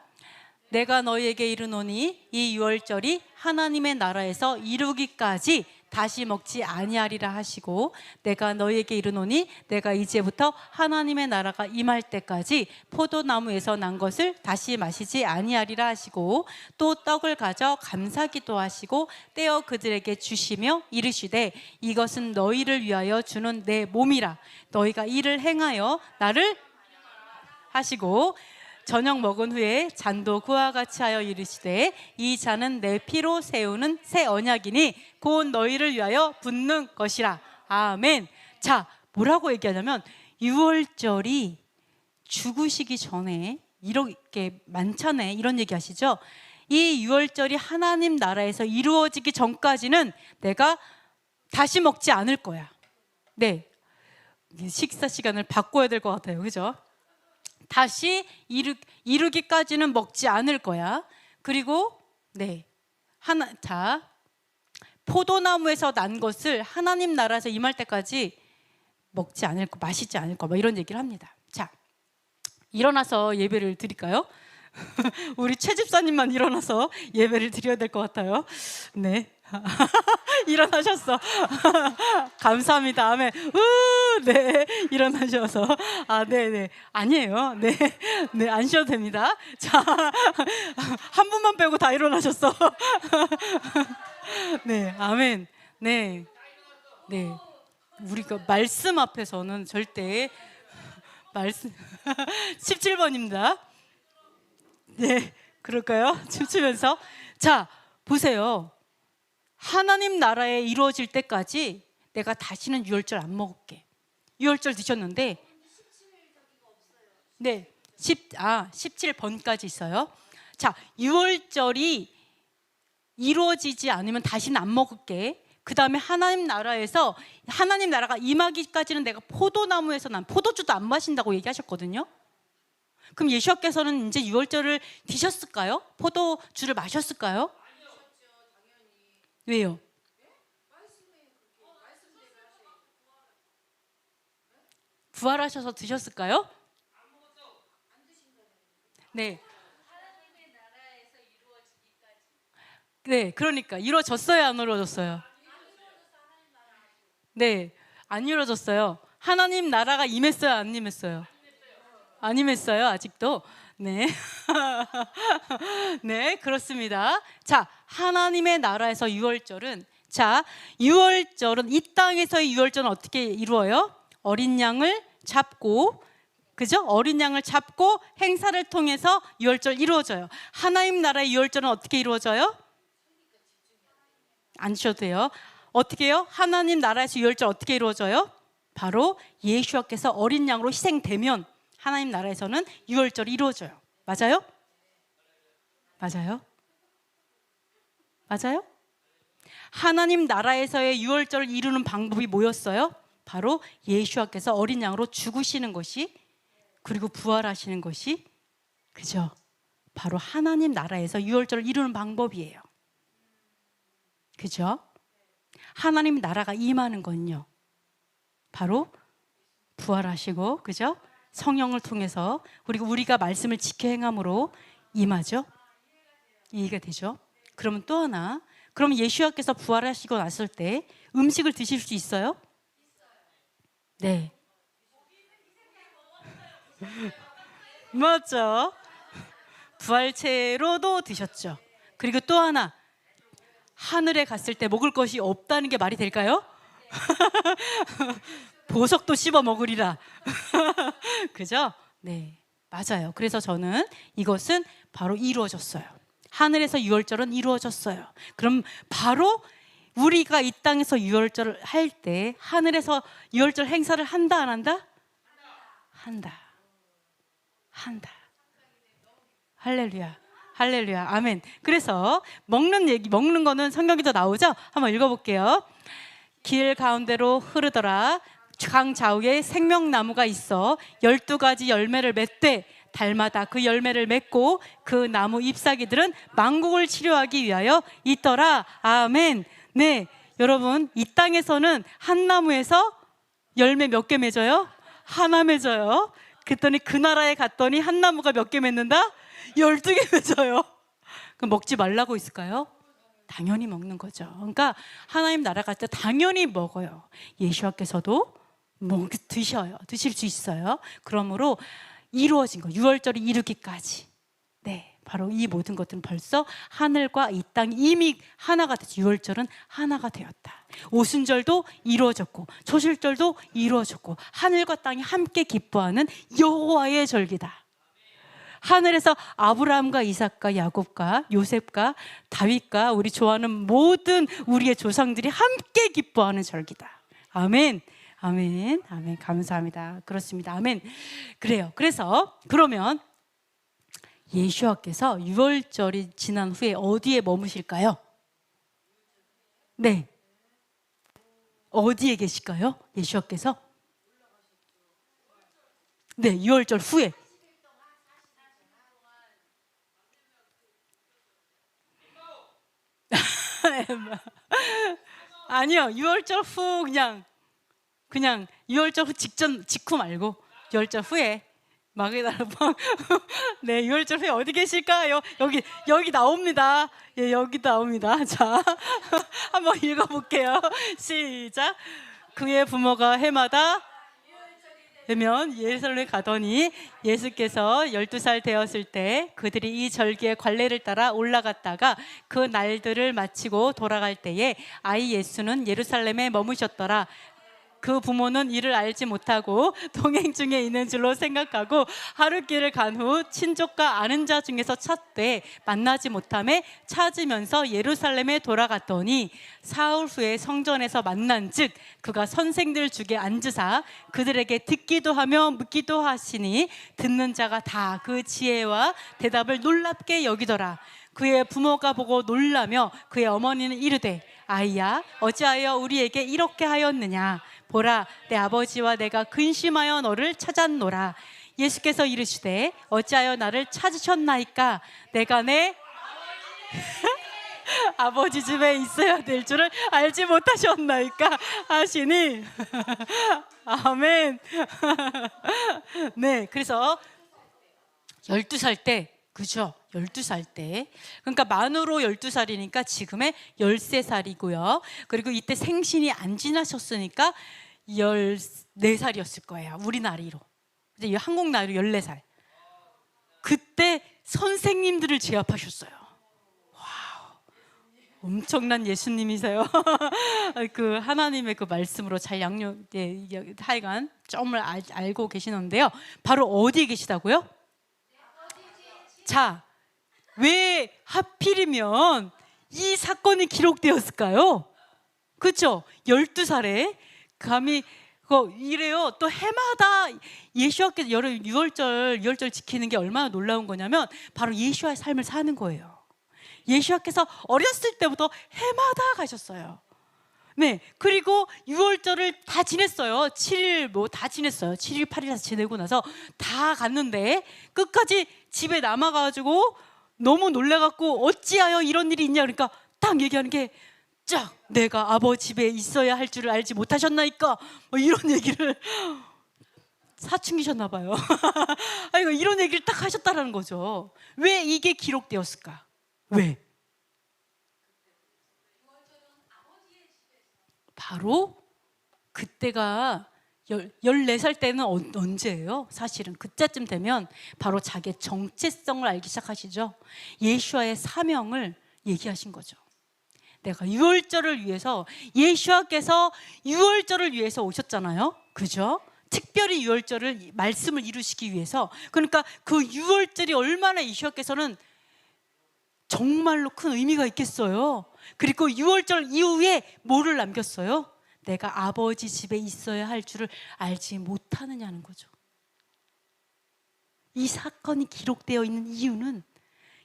내가 너희에게 이르노니 이 유월절이 하나님의 나라에서 이루기까지 다시 먹지 아니하리라 하시고 내가 너희에게 이르노니 내가 이제부터 하나님의 나라가 임할 때까지 포도나무에서 난 것을 다시 마시지 아니하리라 하시고 또 떡을 가져 감사기도 하시고 떼어 그들에게 주시며 이르시되 이것은 너희를 위하여 주는 내 몸이라. 너희가 이를 행하여 나를 하시고 저녁 먹은 후에 잔도 그와 같이 하여 이르시되 이 잔은 내 피로 세우는 새 언약이니 곧 너희를 위하여 붓는 것이라. 아멘. 자, 뭐라고 얘기하냐면 유월절이 죽으시기 전에 이렇게 많잖아요. 이런 얘기 하시죠. 이 유월절이 하나님 나라에서 이루어지기 전까지는 내가 다시 먹지 않을 거야. 네, 식사 시간을 바꿔야 될 것 같아요. 그죠? 다시 이루기까지는 먹지 않을 거야. 그리고 네, 포도나무에서 난 것을 하나님 나라에서 임할 때까지 먹지 않을 거, 마시지 않을 거, 뭐 이런 얘기를 합니다. 자, 일어나서 예배를 드릴까요? 우리 최 집사님만 일어나서 예배를 드려야 될 것 같아요. 네. 일어나셨어. 감사합니다. 아멘. 네. 일어나셔서. 네네. 아니에요. 네. 네. 안 쉬어도 됩니다. 자, 한 분만 빼고 다 일어나셨어. 네. 아멘. 네. 네. 우리가 말씀 앞에서는 절대 말씀 17번입니다. 네, 그럴까요? 춤추면서. 자, 보세요. 하나님 나라에 이루어질 때까지 내가 다시는 유월절 안 먹을게. 유월절 드셨는데, 네, 17번까지 있어요. 자, 유월절이 이루어지지 않으면 다시는 안 먹을게. 그 다음에 하나님 나라가 임하기까지는 내가 포도나무에서 난 포도주도 안 마신다고 얘기하셨거든요. 그럼 예수님께서는 이제 유월절을 드셨을까요? 포도주를 마셨을까요? 왜요? 부활하셔서 드셨을까요? 네. 네, 그러니까 이루어졌어요, 안 이루어졌어요? 네, 안 이루어졌어요. 하나님 나라가 임했어요, 안 임했어요? 안 임했어요, 아직도. 네. 네, 그렇습니다. 자, 하나님의 나라에서 유월절은, 유월절은, 이 땅에서의 유월절은 어떻게 이루어요? 어린 양을 잡고, 그죠? 어린 양을 잡고 행사를 통해서 유월절 이루어져요. 하나님 나라의 유월절은 어떻게 이루어져요? 안 주셔도 돼요. 어떻게 해요? 하나님 나라에서 유월절 어떻게 이루어져요? 바로 예수와께서 어린 양으로 희생되면 하나님 나라에서는 유월절이 이루어져요. 맞아요? 맞아요? 맞아요? 하나님 나라에서의 유월절을 이루는 방법이 뭐였어요? 바로 예수와께서 어린 양으로 죽으시는 것이, 그리고 부활하시는 것이, 그죠? 바로 하나님 나라에서 유월절을 이루는 방법이에요. 그죠? 하나님 나라가 임하는 건요, 바로 부활하시고, 그죠? 성령을 통해서, 그리고 우리가 말씀을 지켜 행함으로 임하죠. 이해가 되죠? 그러면 또 하나, 그럼 예수님께서 부활하시고 났을 때 음식을 드실 수 있어요? 네. 맞죠? 부활체로도 드셨죠. 그리고 또 하나, 하늘에 갔을 때 먹을 것이 없다는 게 말이 될까요? 보석도 씹어 먹으리라. 그죠? 네, 맞아요. 그래서 저는 이것은 바로 이루어졌어요. 하늘에서 유월절은 이루어졌어요. 그럼 바로 우리가 이 땅에서 유월절을 할 때 하늘에서 유월절 행사를 한다, 안 한다? 한다. 한다. 할렐루야. 할렐루야. 아멘. 그래서 먹는 거는 성경에도 나오죠? 한번 읽어볼게요. 길 가운데로 흐르더라. 강 좌우에 생명나무가 있어 12가지 열매를 맺되 달마다 그 열매를 맺고 그 나무 잎사귀들은 만국을 치료하기 위하여 있더라. 아멘. 네, 여러분, 이 땅에서는 한 나무에서 열매 몇 개 맺어요? 하나 맺어요. 그랬더니 그 나라에 갔더니 한 나무가 몇 개 맺는다? 12개 맺어요. 그럼 먹지 말라고 있을까요? 당연히 먹는 거죠. 그러니까 하나님 나라 갈 때 당연히 먹어요. 예수님께서도 드실 수 있어요. 그러므로 이루어진 거, 유월절이 이루기까지, 네, 바로 이 모든 것들은 벌써 하늘과 이 땅이 이미 하나가 됐죠. 유월절은 하나가 되었다. 오순절도 이루어졌고 초실절도 이루어졌고 하늘과 땅이 함께 기뻐하는 여호와의 절기다. 하늘에서 아브라함과 이삭과 야곱과 요셉과 다윗과 우리 좋아하는 모든 우리의 조상들이 함께 기뻐하는 절기다. 아멘. 아멘. 아멘. 감사합니다. 그렇습니다. 아멘. 그래요. 그래서 그러면 예수와께서 유월절이 지난 후에 어디에 머무실까요? 네, 어디에 계실까요? 예수와께서? 네, 유월절 후에. 아니요, 유월절 후 그냥 유월절 후 직후 말고 유월절 후에 마게다라 방. 네, 유월절 후에 어디 계실까요? 여기 나옵니다. 예, 여기 나옵니다. 자, 한번 읽어볼게요. 시작. 그의 부모가 해마다 되면 예루살렘에 가더니 예수께서 12살 되었을 때 그들이 이 절기의 관례를 따라 올라갔다가 그 날들을 마치고 돌아갈 때에 아이 예수는 예루살렘에 머무셨더라. 그 부모는 이를 알지 못하고 동행 중에 있는 줄로 생각하고 하루 길을 간 후 친족과 아는 자 중에서 찾되 만나지 못하매 찾으면서 예루살렘에 돌아갔더니 사흘 후에 성전에서 만난즉 그가 선생들 중에 앉으사 그들에게 듣기도 하며 묻기도 하시니 듣는 자가 다 그 지혜와 대답을 놀랍게 여기더라. 그의 부모가 보고 놀라며 그의 어머니는 이르되 아이야 어찌하여 우리에게 이렇게 하였느냐. 보라 내 아버지와 내가 근심하여 너를 찾았노라. 예수께서 이르시되 어찌하여 나를 찾으셨나이까. 내가 내 아버지 집에 있어야 될 줄을 알지 못하셨나이까 하시니. 아멘. 네, 그래서 12살 때, 그죠? 12살 때. 그러니까 만으로 12살이니까 지금의 13살이고요. 그리고 이때 생신이 안 지나셨으니까 14살이었을 거예요. 우리 나이로. 이제 한국 나이로 14살. 그때 선생님들을 제압하셨어요. 와우. 엄청난 예수님이세요. 그 하나님의 그 말씀으로 잘 하여간 점을 알고 계시는데요. 바로 어디에 계시다고요? 자, 왜 하필이면 이 사건이 기록되었을까요? 그렇죠? 12살에 감히 이래요. 또 해마다 예수와께서 유월절 지키는 게 얼마나 놀라운 거냐면 바로 예수와의 삶을 사는 거예요. 예수와께서 어렸을 때부터 해마다 가셨어요. 네, 그리고 유월절을 다 지냈어요. 7일 다 지냈어요. 7일 8일 지내고 나서 다 갔는데 끝까지 집에 남아가지고 너무 놀래갖고 어찌하여 이런 일이 있냐 그러니까 딱 얘기하는 게 쫙 내가 아버지 집에 있어야 할 줄을 알지 못하셨나이까 뭐 이런 얘기를 사춘기셨나 봐요. 아이고 이런 얘기를 딱 하셨다라는 거죠. 왜 이게 기록되었을까? 왜? 바로 그때가 14살 때는 언제예요? 사실은 그때쯤 되면 바로 자기의 정체성을 알기 시작하시죠. 예수와의 사명을 얘기하신 거죠. 내가 유월절을 위해서, 예수와께서 유월절을 위해서 오셨잖아요. 그죠? 특별히 유월절을 말씀을 이루시기 위해서. 그러니까 그 유월절이 얼마나 예수와께서는 정말로 큰 의미가 있겠어요. 그리고 유월절 이후에 뭐를 남겼어요? 내가 아버지 집에 있어야 할 줄을 알지 못하느냐는 거죠. 이 사건이 기록되어 있는 이유는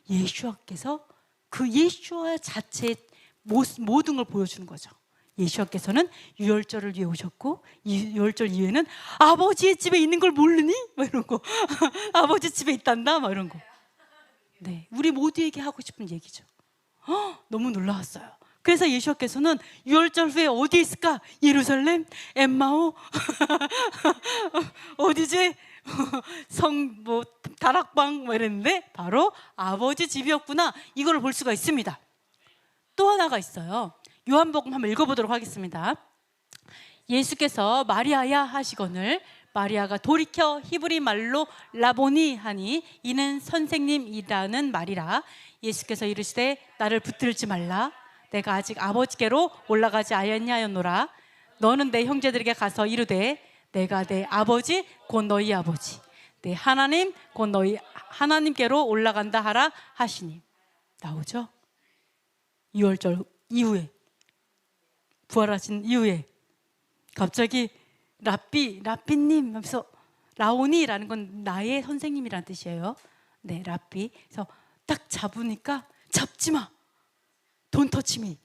예수와께서 그 예수와 자체의 모든 걸 보여주는 거죠. 예수와께서는 유월절을 위해 오셨고 유월절 이후에는 아버지의 집에 있는 걸 모르니? 뭐 이런 거. 아버지 집에 있단다? 뭐 이런 거. 네, 우리 모두에게 하고 싶은 얘기죠. 너무 놀라웠어요. 그래서 예수께서는 유월절 후에 어디 있을까? 예루살렘? 엠마오? 어디지? 다락방? 뭐 이랬는데 바로 아버지 집이었구나. 이걸 볼 수가 있습니다. 또 하나가 있어요. 요한복음 한번 읽어보도록 하겠습니다. 예수께서 마리아야 하시거늘 마리아가 돌이켜 히브리 말로 라보니 하니 이는 선생님이라는 말이라. 예수께서 이르시되 나를 붙들지 말라. 내가 아직 아버지께로 올라가지 아니하였노라. 너는 내 형제들에게 가서 이르되 내가 내 아버지 곧 너희 아버지 내 하나님 곧 너희 하나님께로 올라간다 하라 하시니. 나오죠? 2월절 이후에 부활하신 이후에 갑자기 라삐님 하면서 라오니라는 건 나의 선생님이라는 뜻이에요. 네, 랍비. 그래서 딱 잡으니까 잡지 마. Don't touch me.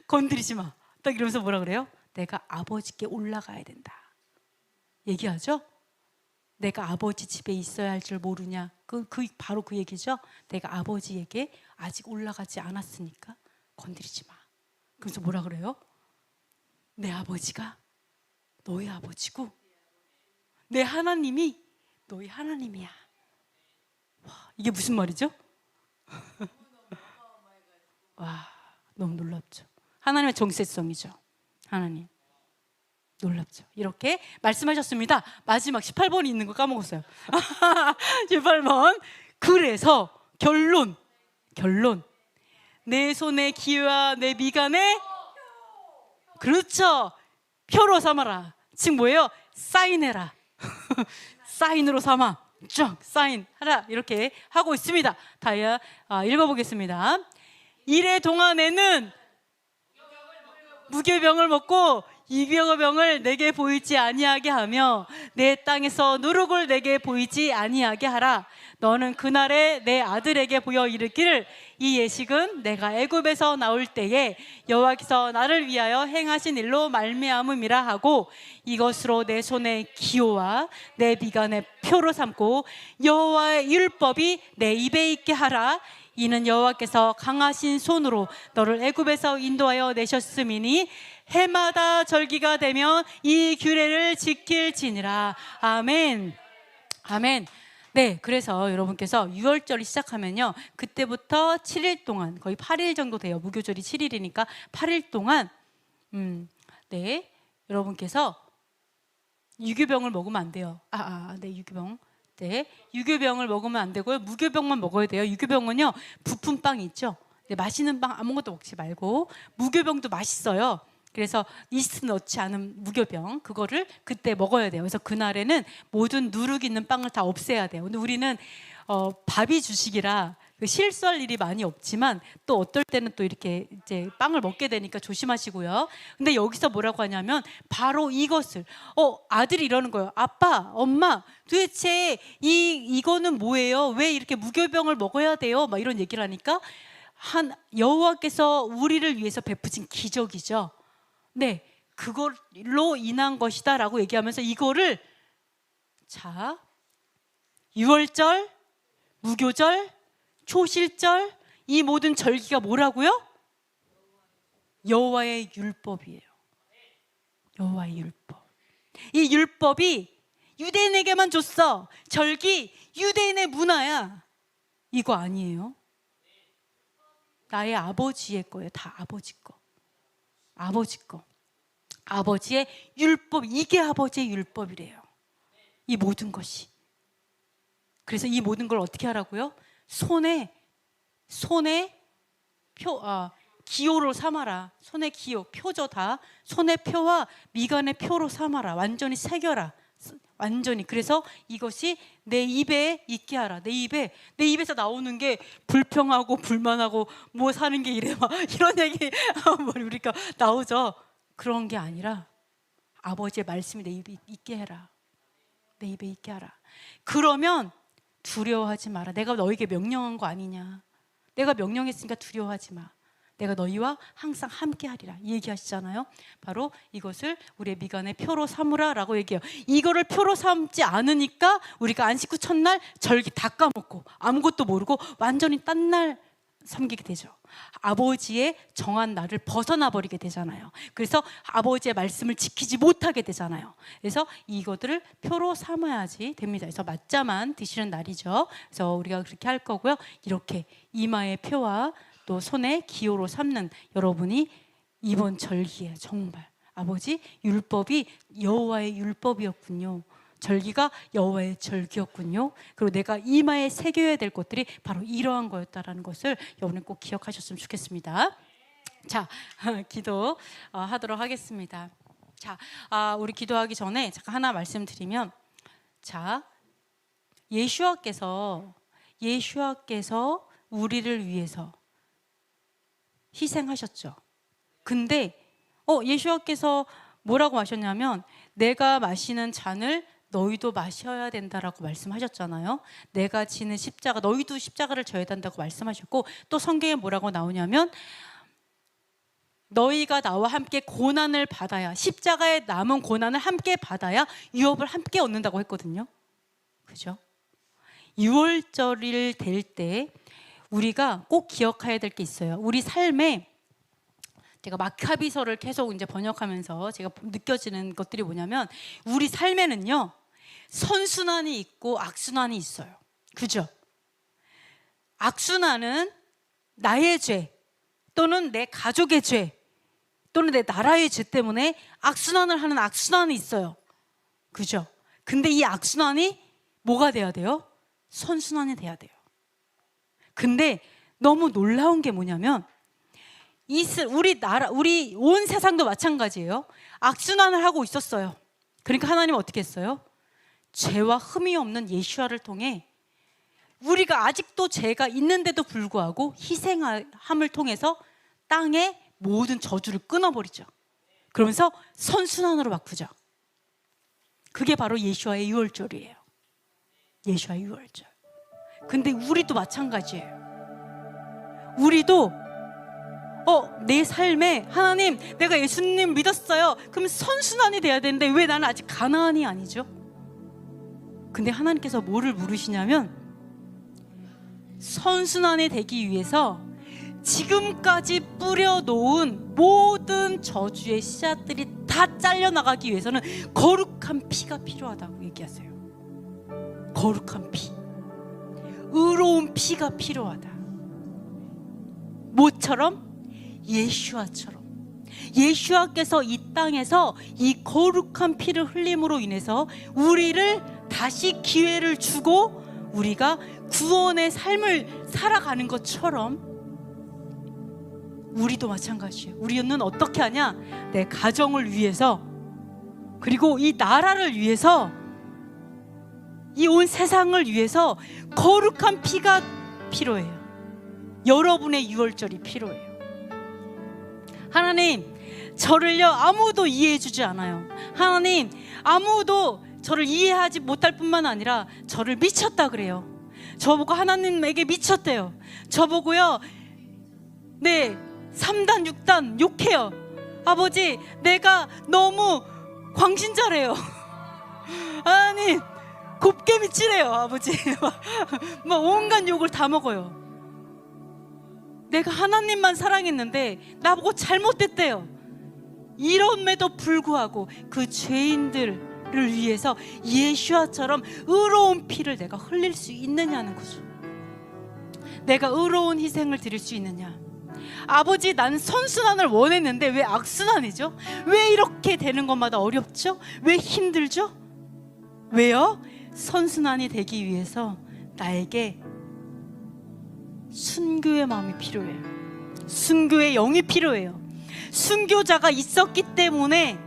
건드리지 마. 딱 이러면서 뭐라 그래요? 내가 아버지께 올라가야 된다. 얘기하죠? 내가 아버지 집에 있어야 할 줄 모르냐? 바로 그 얘기죠. 내가 아버지에게 아직 올라가지 않았으니까 건드리지 마. 그래서 뭐라 그래요? 내 아버지가 너의 아버지고 내 하나님이 너의 하나님이야. 와, 이게 무슨 말이죠? 와, 너무 놀랍죠. 하나님의 정체성이죠. 하나님 놀랍죠. 이렇게 말씀하셨습니다. 마지막 18번이 있는 거 까먹었어요. 18번. 그래서 결론 내 손의 기와 내 미간에 그렇죠. 표로 삼아라. 즉 뭐예요? 사인해라. 사인으로 삼아. 쭉 사인하라. 이렇게 하고 있습니다. 다이아 읽어보겠습니다. 이래 동안에는 무교병을 먹고 이병을 내게 보이지 아니하게 하며 내 땅에서 누룩을 내게 보이지 아니하게 하라. 너는 그날에 내 아들에게 보여 이르기를 이 예식은 내가 애굽에서 나올 때에 여호와께서 나를 위하여 행하신 일로 말미암음이라 하고 이것으로 내 손의 기호와 내 미간의 표로 삼고 여호와의 율법이 내 입에 있게 하라. 이는 여호와께서 강하신 손으로 너를 애굽에서 인도하여 내셨음이니 해마다 절기가 되면 이 규례를 지킬지니라. 아멘. 아멘. 네, 그래서 여러분께서 6월절이 시작하면요, 그때부터 7일 동안, 거의 8일 정도 돼요. 무교절이 7일이니까 8일 동안 네, 여러분께서 유교병을 먹으면 안 돼요. 네, 유교병. 네, 유교병을 먹으면 안 되고요. 무교병만 먹어야 돼요. 유교병은요, 부푼 빵이 있죠. 네, 맛있는 빵 아무것도 먹지 말고 무교병도 맛있어요. 그래서 이스트 넣지 않은 무교병, 그거를 그때 먹어야 돼요. 그래서 그날에는 모든 누룩 있는 빵을 다 없애야 돼요. 근데 우리는 밥이 주식이라 실수할 일이 많이 없지만 또 어떨 때는 또 이렇게 이제 빵을 먹게 되니까 조심하시고요. 근데 여기서 뭐라고 하냐면 바로 이것을 아들이 이러는 거예요. 아빠, 엄마, 도대체 이거는 뭐예요? 왜 이렇게 무교병을 먹어야 돼요? 막 이런 얘기를 하니까 여호와께서 우리를 위해서 베푸신 기적이죠. 네, 그걸로 인한 것이다 라고 얘기하면서 이거를 6월절, 무교절, 초실절, 이 모든 절기가 뭐라고요? 여호와의 율법이에요. 여호와의 율법. 이 율법이 유대인에게만 줬어. 절기 유대인의 문화야. 이거 아니에요. 나의 아버지의 거예요. 다 아버지 거. 아버지 거. 아버지의 율법. 이게 아버지의 율법이래요. 이 모든 것이. 그래서 이 모든 걸 어떻게 하라고요? 손에 기호로 삼아라. 손의 기호, 표죠 다. 손의 표와 미간의 표로 삼아라. 완전히 새겨라. 완전히. 그래서 이것이 내 입에 있게 하라. 내 입에서 나오는 게 불평하고 불만하고 뭐 사는 게 이래 막 이런 얘기 우리가 나오죠. 그런 게 아니라 아버지의 말씀이 내 입에 있게 해라. 내 입에 있게 하라. 그러면 두려워하지 마라. 내가 너에게 명령한 거 아니냐. 내가 명령했으니까 두려워하지 마. 내가 너희와 항상 함께 하리라. 이 얘기하시잖아요. 바로 이것을 우리의 미간의 표로 삼으라 라고 얘기해요. 이거를 표로 삼지 않으니까 우리가 안식 후 첫날 절기 다 까먹고 아무것도 모르고 완전히 딴 날 섬기게 되죠. 아버지의 정한 날을 벗어나 버리게 되잖아요. 그래서 아버지의 말씀을 지키지 못하게 되잖아요. 그래서 이것들을 표로 삼아야지 됩니다. 그래서 맞자만 드시는 날이죠. 그래서 우리가 그렇게 할 거고요. 이렇게 이마의 표와 또 손에 기호로 삼는 여러분이 이번 절기에 정말 아버지 율법이 여호와의 율법이었군요. 절기가 여호와의 절기였군요. 그리고 내가 이마에 새겨야 될 것들이 바로 이러한 거였다라는 것을 여러분은 꼭 기억하셨으면 좋겠습니다. 자, 기도 하도록 하겠습니다. 자, 우리 기도하기 전에 잠깐 하나 말씀드리면, 자, 예수와께서 우리를 위해서 희생하셨죠. 근데 예수와께서 뭐라고 하셨냐면 내가 마시는 잔을 너희도 마셔야 된다라고 말씀하셨잖아요. 내가 지는 십자가, 너희도 십자가를 져야 된다고 말씀하셨고, 또 성경에 뭐라고 나오냐면 너희가 나와 함께 고난을 받아야, 십자가에 남은 고난을 함께 받아야 유업을 함께 얻는다고 했거든요. 그죠? 유월절일 될 때 우리가 꼭 기억해야 될 게 있어요. 우리 삶에, 제가 마카비서를 계속 이제 번역하면서 제가 느껴지는 것들이 뭐냐면, 우리 삶에는요 선순환이 있고 악순환이 있어요. 그죠? 악순환은 나의 죄, 또는 내 가족의 죄, 또는 내 나라의 죄 때문에 악순환을 하는 악순환이 있어요. 그죠? 근데 이 악순환이 뭐가 돼야 돼요? 선순환이 돼야 돼요. 근데 너무 놀라운 게 뭐냐면, 우리 온 세상도 마찬가지예요. 악순환을 하고 있었어요. 그러니까 하나님은 어떻게 했어요? 죄와 흠이 없는 예수아를 통해, 우리가 아직도 죄가 있는데도 불구하고 희생함을 통해서 땅의 모든 저주를 끊어버리죠. 그러면서 선순환으로 바꾸죠. 그게 바로 예수아의 유월절이에요. 예수아의 유월절. 근데 우리도 마찬가지예요. 우리도 내 삶에, 하나님 내가 예수님 믿었어요. 그럼 선순환이 돼야 되는데 왜 나는 아직 가나안이 아니죠? 근데 하나님께서 뭐를 물으시냐면, 선순환이 되기 위해서 지금까지 뿌려놓은 모든 저주의 씨앗들이 다 잘려나가기 위해서는 거룩한 피가 필요하다고 얘기하세요. 거룩한 피, 의로운 피가 필요하다. 뭐처럼? 예수아처럼. 예수아께서 이 땅에서 이 거룩한 피를 흘림으로 인해서 우리를 다시 기회를 주고 우리가 구원의 삶을 살아가는 것처럼, 우리도 마찬가지예요. 우리는 어떻게 하냐? 내 가정을 위해서, 그리고 이 나라를 위해서, 이 온 세상을 위해서 거룩한 피가 필요해요. 여러분의 유월절이 필요해요. 하나님, 저를요 아무도 이해해 주지 않아요. 하나님, 아무도 저를 이해하지 못할 뿐만 아니라 저를 미쳤다 그래요. 저보고 하나님에게 미쳤대요. 저보고요 3단 6단 욕해요. 아버지, 내가 너무 광신자래요. 하나님, 곱게 미치래요. 아버지 막 온갖 욕을 다 먹어요. 내가 하나님만 사랑했는데 나보고 잘못됐대요. 이럼에도 불구하고 그 죄인들을 위해서 예수아처럼 의로운 피를 내가 흘릴 수 있느냐는 거죠. 내가 의로운 희생을 드릴 수 있느냐. 아버지, 난 선순환을 원했는데 왜 악순환이죠? 왜 이렇게 되는 것마다 어렵죠? 왜 힘들죠? 왜요? 선순환이 되기 위해서 나에게 순교의 마음이 필요해요. 순교의 영이 필요해요. 순교자가 있었기 때문에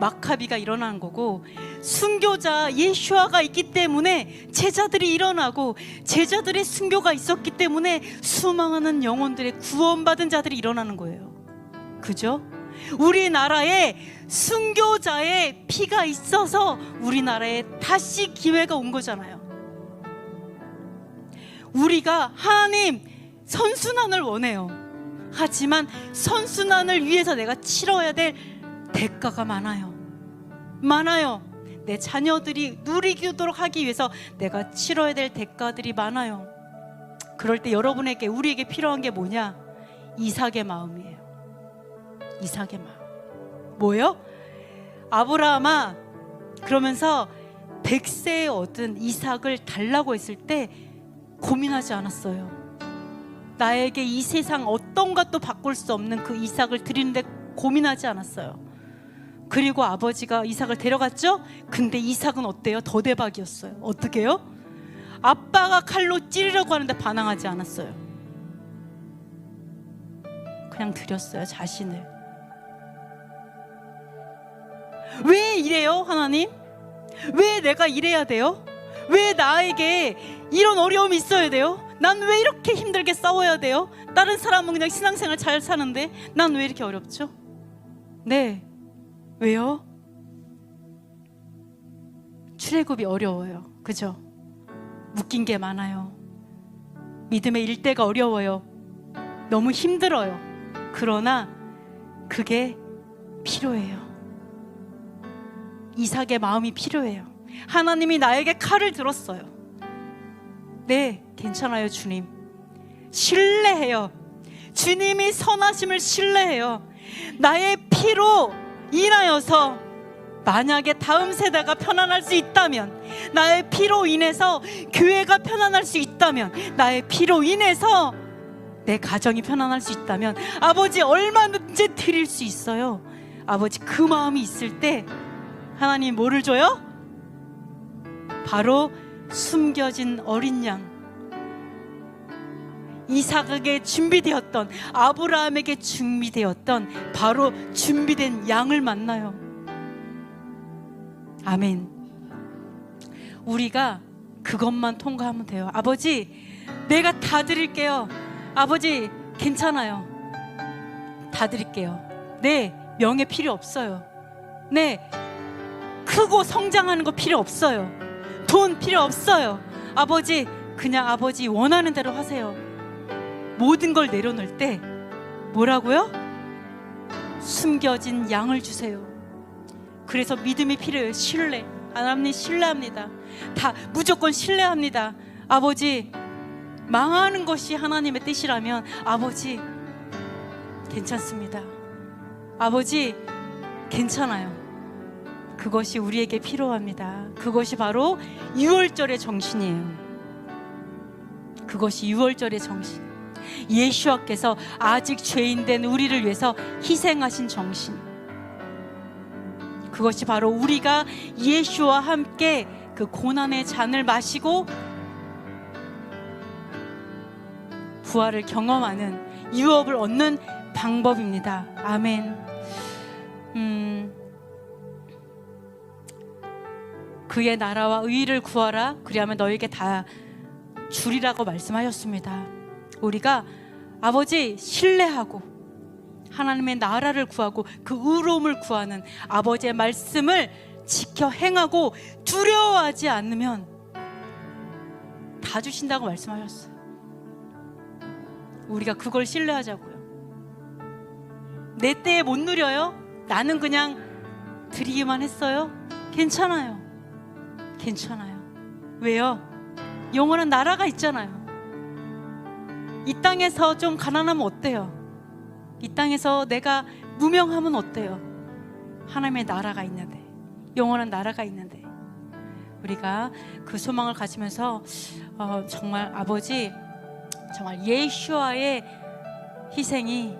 마카비가 일어난 거고, 순교자 예수아가 있기 때문에 제자들이 일어나고, 제자들의 순교가 있었기 때문에 수많은 영혼들의 구원받은 자들이 일어나는 거예요. 그죠? 우리나라에 순교자의 피가 있어서 우리나라에 다시 기회가 온 거잖아요. 우리가 하나님 선순환을 원해요. 하지만 선순환을 위해서 내가 치러야 될 대가가 많아요. 내 자녀들이 누리도록 하기 위해서 내가 치러야 될 대가들이 많아요. 그럴 때 여러분에게, 우리에게 필요한 게 뭐냐? 이삭의 마음이에요. 이삭의 마음. 뭐요? 아브라함아, 그러면서 100세에 얻은 이삭을 달라고 했을 때 고민하지 않았어요. 나에게 이 세상 어떤 것도 바꿀 수 없는 그 이삭을 드리는데 고민하지 않았어요. 그리고 아버지가 이삭을 데려갔죠? 근데 이삭은 어때요? 더 대박이었어요. 어떻게 해요? 아빠가 칼로 찌르려고 하는데 반항하지 않았어요. 그냥 드렸어요, 자신을. 왜 이래요, 하나님? 왜 내가 이래야 돼요? 왜 나에게 이런 어려움이 있어야 돼요? 난 왜 이렇게 힘들게 싸워야 돼요? 다른 사람은 그냥 신앙생활 잘 사는데 난 왜 이렇게 어렵죠? 왜요? 출애굽이 어려워요. 그죠? 묶인 게 많아요. 믿음의 일대가 어려워요. 너무 힘들어요. 그러나 그게 필요해요. 이삭의 마음이 필요해요. 하나님이 나에게 칼을 들었어요. 네, 괜찮아요, 주님. 신뢰해요. 주님이 선하심을 신뢰해요. 나의 피로 인하여서 만약에 다음 세대가 편안할 수 있다면, 나의 피로 인해서 교회가 편안할 수 있다면, 나의 피로 인해서 내 가정이 편안할 수 있다면 아버지 얼마든지 드릴 수 있어요. 아버지 그 마음이 있을 때 하나님 뭐를 줘요? 바로 숨겨진 어린 양, 이삭에게 준비되었던, 아브라함에게 준비되었던 바로 준비된 양을 만나요. 아멘. 우리가 그것만 통과하면 돼요. 아버지 내가 다 드릴게요. 아버지 괜찮아요. 다 드릴게요. 네, 명예 필요 없어요. 네, 크고 성장하는 거 필요 없어요. 돈 필요 없어요. 아버지 그냥 아버지 원하는 대로 하세요. 모든 걸 내려놓을 때 뭐라고요? 숨겨진 양을 주세요. 그래서 믿음이 필요해요. 신뢰. 하나님 신뢰합니다. 다 무조건 신뢰합니다. 아버지 망하는 것이 하나님의 뜻이라면 아버지 괜찮습니다. 아버지 괜찮아요. 그것이 우리에게 필요합니다. 그것이 바로 유월절의 정신이에요. 그것이 유월절의 정신. 예수와께서 아직 죄인된 우리를 위해서 희생하신 정신. 그것이 바로 우리가 예수와 함께 그 고난의 잔을 마시고 부활을 경험하는 유업을 얻는 방법입니다. 아멘. 그의 나라와 의의를 구하라. 그리하면 너에게 다 주리라고 말씀하셨습니다. 우리가 아버지 신뢰하고 하나님의 나라를 구하고 그 의로움을 구하는 아버지의 말씀을 지켜 행하고 두려워하지 않으면 다 주신다고 말씀하셨어요. 우리가 그걸 신뢰하자고요. 내 때에 못 누려요? 나는 그냥 드리기만 했어요? 괜찮아요. 괜찮아요. 왜요? 영원한 나라가 있잖아요. 이 땅에서 좀 가난하면 어때요? 이 땅에서 내가 무명하면 어때요? 하나님의 나라가 있는데, 영원한 나라가 있는데, 우리가 그 소망을 가지면서 정말 아버지, 정말 예수와의 희생이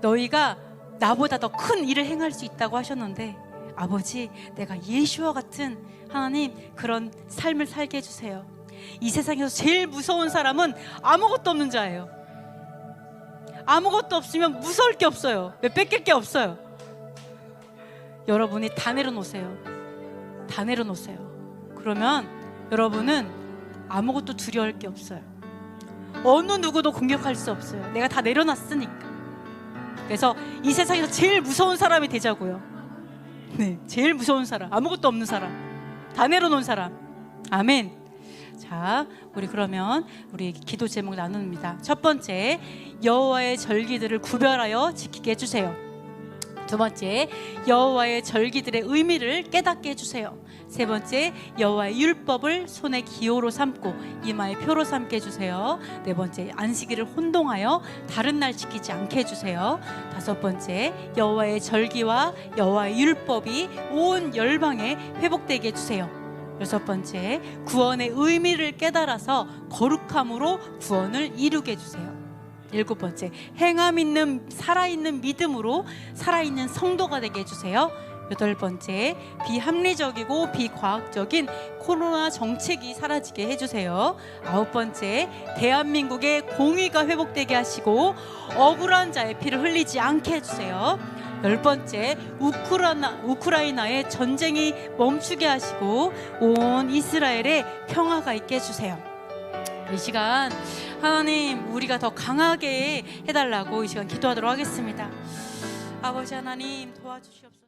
너희가 나보다 더 큰 일을 행할 수 있다고 하셨는데, 아버지 내가 예수와 같은 하나님 그런 삶을 살게 해주세요. 이 세상에서 제일 무서운 사람은 아무것도 없는 자예요. 아무것도 없으면 무서울 게 없어요. 왜 뺏길 게 없어요. 여러분이 다 내려놓으세요. 다 내려놓으세요. 그러면 여러분은 아무것도 두려워할 게 없어요. 어느 누구도 공격할 수 없어요. 내가 다 내려놨으니까. 그래서 이 세상에서 제일 무서운 사람이 되자고요. 네, 제일 무서운 사람, 아무것도 없는 사람, 다 내려놓은 사람. 아멘. 자, 우리 그러면 우리 기도 제목 나눕니다. 첫 번째, 여호와의 절기들을 구별하여 지키게 해주세요. 두 번째, 여호와의 절기들의 의미를 깨닫게 해주세요. 세 번째, 여호와의 율법을 손의 기호로 삼고 이마의 표로 삼게 해주세요. 네 번째, 안식일을 혼동하여 다른 날 지키지 않게 해주세요. 다섯 번째, 여호와의 절기와 여호와의 율법이 온 열방에 회복되게 해주세요. 여섯 번째, 구원의 의미를 깨달아서 거룩함으로 구원을 이루게 해주세요. 일곱 번째, 행함 있는 살아있는 믿음으로 살아있는 성도가 되게 해주세요. 여덟 번째, 비합리적이고 비과학적인 코로나 정책이 사라지게 해주세요. 아홉 번째, 대한민국의 공의가 회복되게 하시고 억울한 자의 피를 흘리지 않게 해주세요. 열 번째, 우크라이나의 전쟁이 멈추게 하시고 온 이스라엘에 평화가 있게 해주세요. 이 시간 하나님 우리가 더 강하게 해달라고 이 시간 기도하도록 하겠습니다. 아버지 하나님 도와주시옵소서.